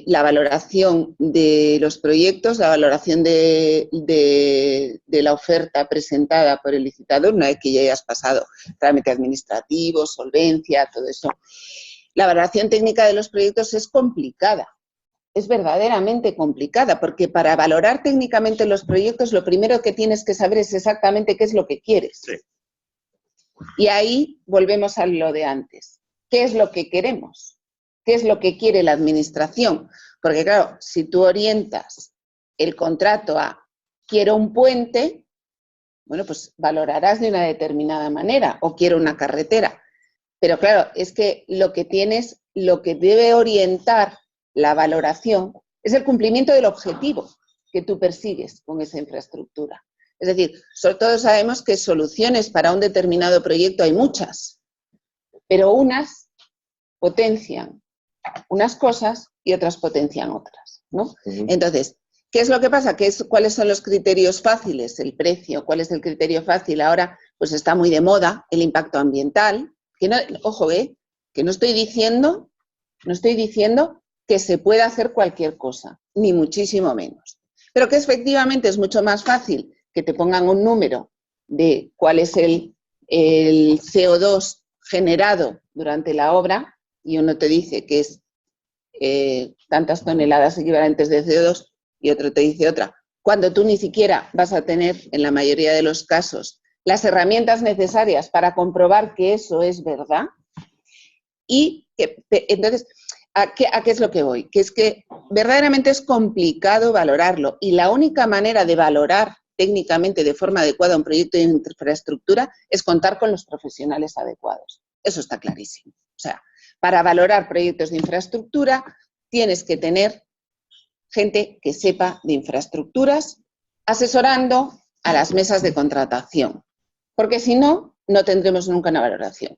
la valoración de los proyectos, la valoración de la oferta presentada por el licitador, una vez que ya hayas pasado trámite administrativo, solvencia, todo eso, la valoración técnica de los proyectos es complicada. Es verdaderamente complicada, porque para valorar técnicamente los proyectos lo primero que tienes que saber es exactamente qué es lo que quieres. Sí. Y ahí volvemos a lo de antes. ¿Qué es lo que queremos? ¿Qué es lo que quiere la administración? Porque claro, si tú orientas el contrato a quiero un puente, bueno, pues valorarás de una determinada manera, o quiero una carretera. Pero claro, es que lo que debe orientar la valoración es el cumplimiento del objetivo que tú persigues con esa infraestructura. Es decir, todos sabemos que soluciones para un determinado proyecto hay muchas, pero unas potencian unas cosas y otras potencian otras, ¿no? Entonces, ¿qué es lo que pasa? ¿Cuáles son los criterios fáciles? El precio. ¿Cuál es el criterio fácil? Ahora, pues está muy de moda el impacto ambiental. Que no, ojo, que no estoy diciendo que se pueda hacer cualquier cosa, ni muchísimo menos. Pero que efectivamente es mucho más fácil que te pongan un número de cuál es el CO2 generado durante la obra y uno te dice que es tantas toneladas equivalentes de CO2 y otro te dice otra, cuando tú ni siquiera vas a tener, en la mayoría de los casos, las herramientas necesarias para comprobar que eso es verdad. Y entonces, ¿a qué es lo que voy? Que es que verdaderamente es complicado valorarlo y la única manera de valorar técnicamente de forma adecuada un proyecto de infraestructura es contar con los profesionales adecuados. Eso está clarísimo. O sea, para valorar proyectos de infraestructura tienes que tener gente que sepa de infraestructuras asesorando a las mesas de contratación, porque si no, no tendremos nunca una valoración.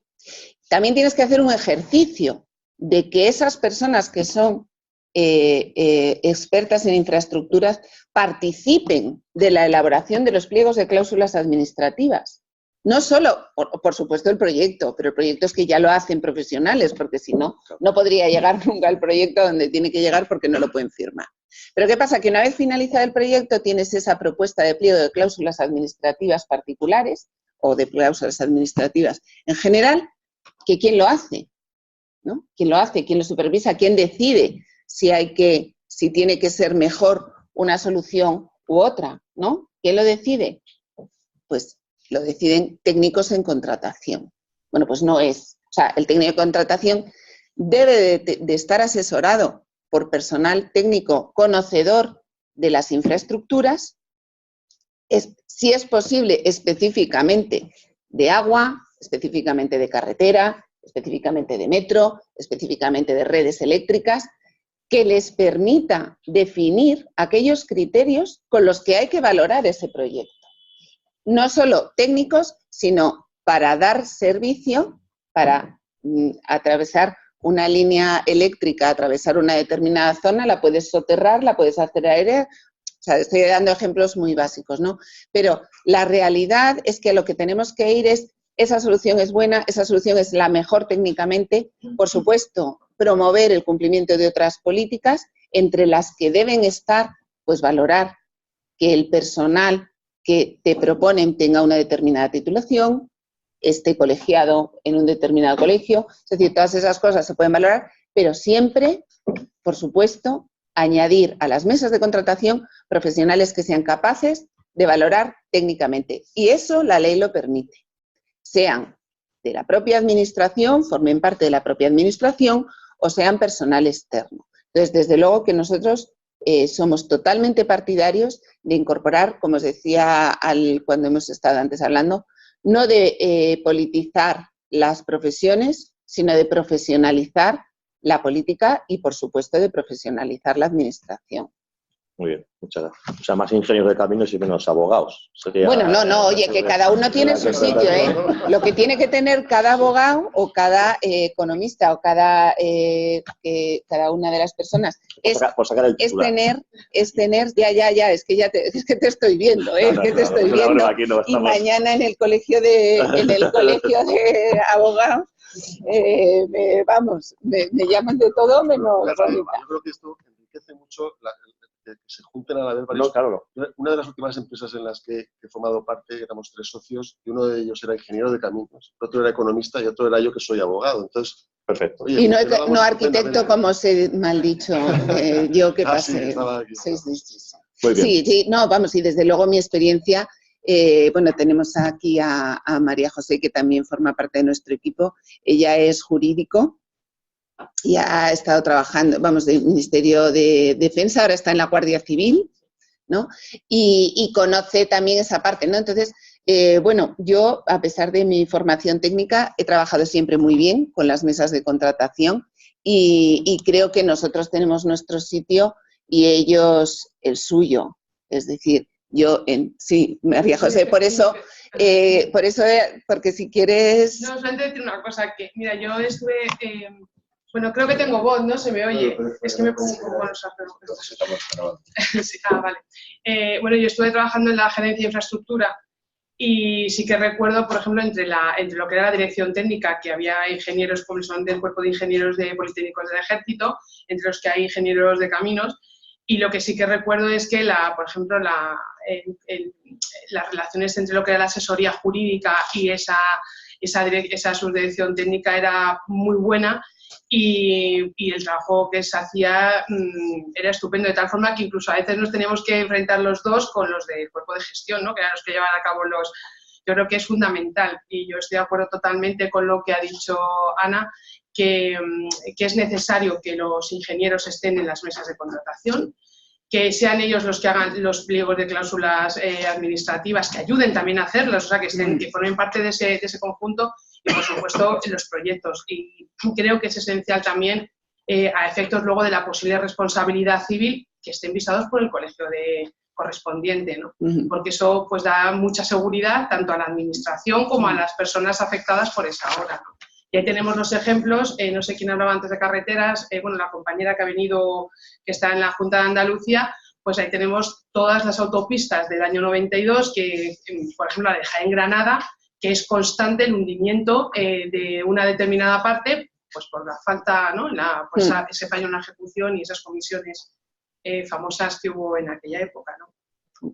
También tienes que hacer un ejercicio de que esas personas que son expertas en infraestructuras participen de la elaboración de los pliegos de cláusulas administrativas. No solo, por supuesto, el proyecto, pero el proyecto es que ya lo hacen profesionales, porque si no, no podría llegar nunca al proyecto donde tiene que llegar porque no lo pueden firmar. Pero ¿qué pasa? Que una vez finalizado el proyecto tienes esa propuesta de pliego de cláusulas administrativas particulares o de cláusulas administrativas en general, que ¿quién lo hace? ¿No? ¿Quién lo hace? ¿Quién lo supervisa? ¿Quién decide si tiene que ser mejor una solución u otra? ¿No? ¿Quién lo decide? Pues lo deciden técnicos en contratación. Bueno, pues no es. O sea, el técnico de contratación debe de estar asesorado por personal técnico conocedor de las infraestructuras, si es posible específicamente de agua, específicamente de carretera, específicamente de metro, específicamente de redes eléctricas, que les permita definir aquellos criterios con los que hay que valorar ese proyecto. No solo técnicos, sino para dar servicio, para atravesar una línea eléctrica, atravesar una determinada zona, la puedes soterrar, la puedes hacer aérea. O sea, estoy dando ejemplos muy básicos, ¿no? Pero la realidad es que lo que tenemos que ir es, esa solución es buena, esa solución es la mejor técnicamente, por supuesto, promover el cumplimiento de otras políticas, entre las que deben estar, pues valorar que el personal que te proponen tenga una determinada titulación, esté colegiado en un determinado colegio, es decir, todas esas cosas se pueden valorar, pero siempre, por supuesto, añadir a las mesas de contratación profesionales que sean capaces de valorar técnicamente. Y eso la ley lo permite. Sean de la propia administración, formen parte de la propia administración o sean personal externo. Entonces, desde luego que nosotros somos totalmente partidarios de incorporar, como os decía cuando hemos estado antes hablando, no de politizar las profesiones, sino de profesionalizar la política y, por supuesto, de profesionalizar la administración. Muy bien, muchas gracias. O sea, más ingenieros de caminos y menos abogados. Sería, bueno, no, oye, que cada uno tiene su sitio, ¿eh? Lo que tiene que tener cada abogado o cada economista o cada una de las personas es tener, ya, es que te estoy viendo, ¿eh? Y mañana en el colegio de abogados, me llaman de todo menos Rosita. Yo creo que esto enriquece mucho que se junten a la vez varios. No, claro. Una de las últimas empresas en las que he formado parte, éramos 3 socios, y uno de ellos era ingeniero de caminos, otro era economista y otro era yo, que soy abogado. Entonces, perfecto. Oye, y no arquitecto, como se mal dicho, yo que pasé. Muy bien. Sí, no, vamos, y desde luego mi experiencia, bueno, tenemos aquí a María José, que también forma parte de nuestro equipo. Ella es jurídico y ha estado trabajando, vamos, del Ministerio de Defensa, ahora está en la Guardia Civil, ¿no? Y conoce también esa parte, ¿no? Entonces, bueno, yo, a pesar de mi formación técnica, he trabajado siempre muy bien con las mesas de contratación y creo que nosotros tenemos nuestro sitio y ellos el suyo. Es decir, Sí, María José, por eso, porque si quieres... No, solamente decir una cosa, que mira, yo estuve, bueno, creo que tengo voz, ¿no? Se me oye, es que me pongo un poco los altavoces. Sí, vale. Bueno, yo estuve trabajando en la gerencia de infraestructura y sí que recuerdo, por ejemplo, entre lo que era la dirección técnica, que había ingenieros, como son del cuerpo de ingenieros de Politécnicos del Ejército, entre los que hay ingenieros de caminos, y lo que sí que recuerdo es que, por ejemplo, las relaciones entre lo que era la asesoría jurídica y esa subdirección técnica era muy buena y el trabajo que se hacía era estupendo, de tal forma que incluso a veces nos teníamos que enfrentar los dos con los del cuerpo de gestión, ¿no? Que eran los que llevaban a cabo yo creo que es fundamental y yo estoy de acuerdo totalmente con lo que ha dicho Ana, que es necesario que los ingenieros estén en las mesas de contratación, que sean ellos los que hagan los pliegos de cláusulas administrativas, que ayuden también a hacerlos, o sea, que formen parte de ese conjunto y, por supuesto, en los proyectos. Y creo que es esencial también, a efectos luego de la posible responsabilidad civil, que estén visados por el colegio correspondiente, ¿no? Porque eso pues da mucha seguridad tanto a la administración como a las personas afectadas por esa obra, ¿no? Y ahí tenemos los ejemplos, no sé quién hablaba antes de carreteras, bueno, la compañera que ha venido, que está en la Junta de Andalucía, pues ahí tenemos todas las autopistas del año 92, que, por ejemplo, la de Jaén-Granada, que es constante el hundimiento de una determinada parte, pues por la falta, ¿no? Ese fallo en la ejecución y esas comisiones famosas que hubo en aquella época, ¿no?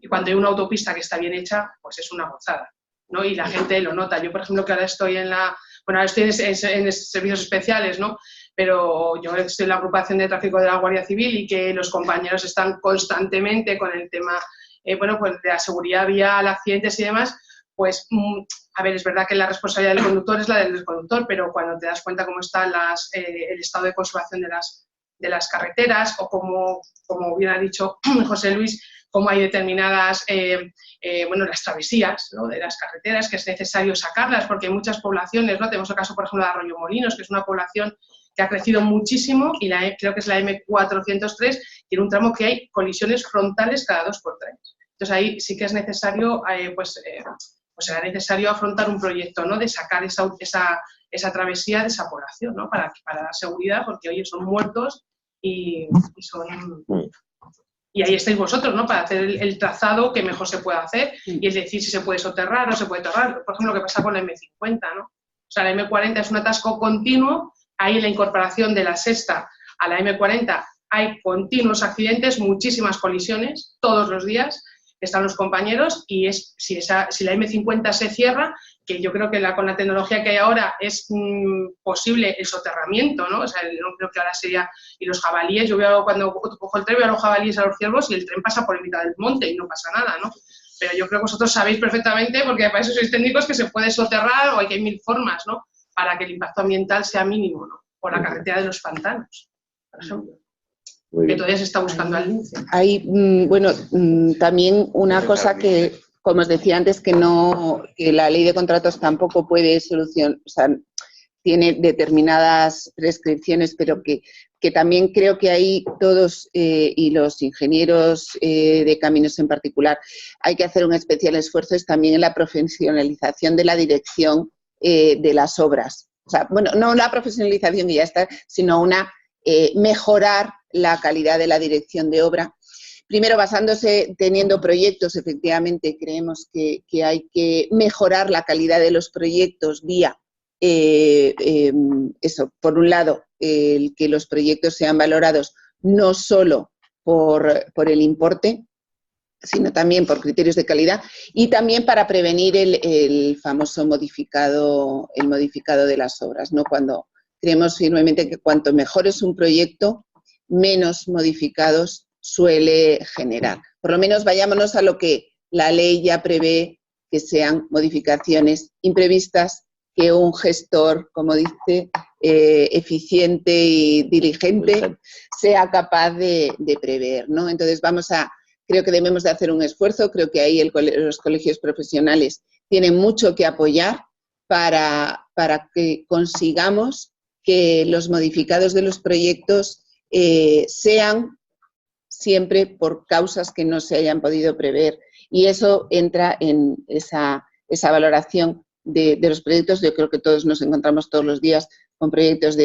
Y cuando hay una autopista que está bien hecha, pues es una gozada, ¿no? Y la gente lo nota. Yo, por ejemplo, que ahora estoy ahora estoy en servicios especiales, ¿no? Pero yo estoy en la agrupación de tráfico de la Guardia Civil y que los compañeros están constantemente con el tema, pues de la seguridad vial, accidentes y demás, pues, a ver, es verdad que la responsabilidad del conductor es la del conductor, pero cuando te das cuenta cómo está el estado de conservación de las carreteras o como bien ha dicho José Luis, cómo hay determinadas, las travesías, ¿no? De las carreteras, que es necesario sacarlas, porque hay muchas poblaciones, ¿no? Tenemos el caso, por ejemplo, de Arroyomolinos, que es una población que ha crecido muchísimo y creo que es la M403, tiene un tramo que hay colisiones frontales cada 2x3. Entonces ahí sí que es necesario, será necesario afrontar un proyecto, ¿no? De sacar esa travesía de esa población, ¿no? Para dar seguridad, porque oye, son muertos y son... Y ahí estáis vosotros, ¿no? Para hacer el trazado que mejor se pueda hacer y es decir si se puede soterrar o no se puede soterrar. Por ejemplo, lo que pasa con la M50, ¿no? O sea, la M40 es un atasco continuo, ahí en la incorporación de la sexta a la M40 hay continuos accidentes, muchísimas colisiones, todos los días, están los compañeros y si la M50 se cierra, que yo creo que con la tecnología que hay ahora es posible el soterramiento, ¿no? O sea, no creo que ahora sería... Y los jabalíes, yo veo cuando cojo el tren, veo a los jabalíes, a los ciervos y el tren pasa por la mitad del monte y no pasa nada, ¿no? Pero yo creo que vosotros sabéis perfectamente, porque para eso sois técnicos, que se puede soterrar o que hay mil formas, ¿no? Para que el impacto ambiental sea mínimo, ¿no? Por la carretera de los pantanos, por ejemplo. Que todavía se está buscando al lince. Hay, también una cosa que, como os decía antes, que la ley de contratos tampoco puede solucionar, o sea, tiene determinadas prescripciones, pero que también creo que ahí todos, y los ingenieros de caminos en particular, hay que hacer un especial esfuerzo es también en la profesionalización de la dirección de las obras. O sea, bueno, no la profesionalización y ya está, sino mejorar la calidad de la dirección de obra. Primero, teniendo proyectos, efectivamente, creemos que hay que mejorar la calidad de los proyectos vía, por un lado, el que los proyectos sean valorados no solo por el importe, sino también por criterios de calidad y también para prevenir el famoso modificado de las obras, ¿no? Cuando creemos firmemente que cuanto mejor es un proyecto, menos modificados suele generar. Por lo menos vayámonos a lo que la ley ya prevé, que sean modificaciones imprevistas que un gestor, como dice, eficiente y diligente, sea capaz de prever, ¿no? Entonces creo que debemos de hacer un esfuerzo, creo que ahí los colegios profesionales tienen mucho que apoyar para que consigamos que los modificados de los proyectos sean siempre por causas que no se hayan podido prever. Y eso entra en esa valoración de los proyectos. Yo creo que todos nos encontramos todos los días con proyectos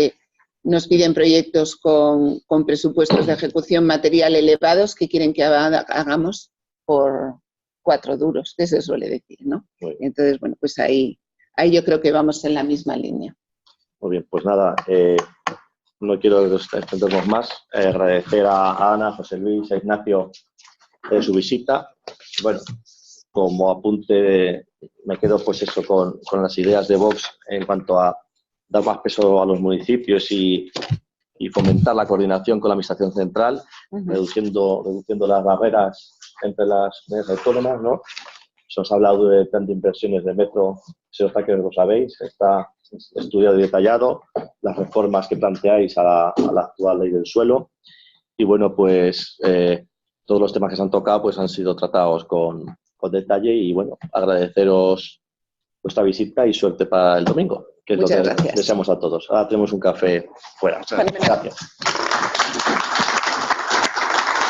nos piden proyectos con presupuestos de ejecución material elevados que quieren que hagamos por 4 duros, que se suele decir, ¿no? Entonces, bueno, pues ahí yo creo que vamos en la misma línea. Muy bien, pues nada, no quiero extendernos más. Agradecer a Ana, a José Luis, a Ignacio su visita. Bueno, como apunte, me quedo pues eso con las ideas de Vox en cuanto a dar más peso a los municipios y fomentar la coordinación con la administración central, reduciendo las barreras entre las comunidades autónomas, ¿no? Se os ha hablado de plan de inversiones de metro, si os está que lo sabéis, está estudiado y detallado, las reformas que planteáis a la actual ley del suelo y bueno, pues todos los temas que se han tocado pues han sido tratados con detalle y bueno, agradeceros vuestra visita y suerte para el domingo, que es lo que deseamos a todos. Ahora tenemos un café fuera. Gracias.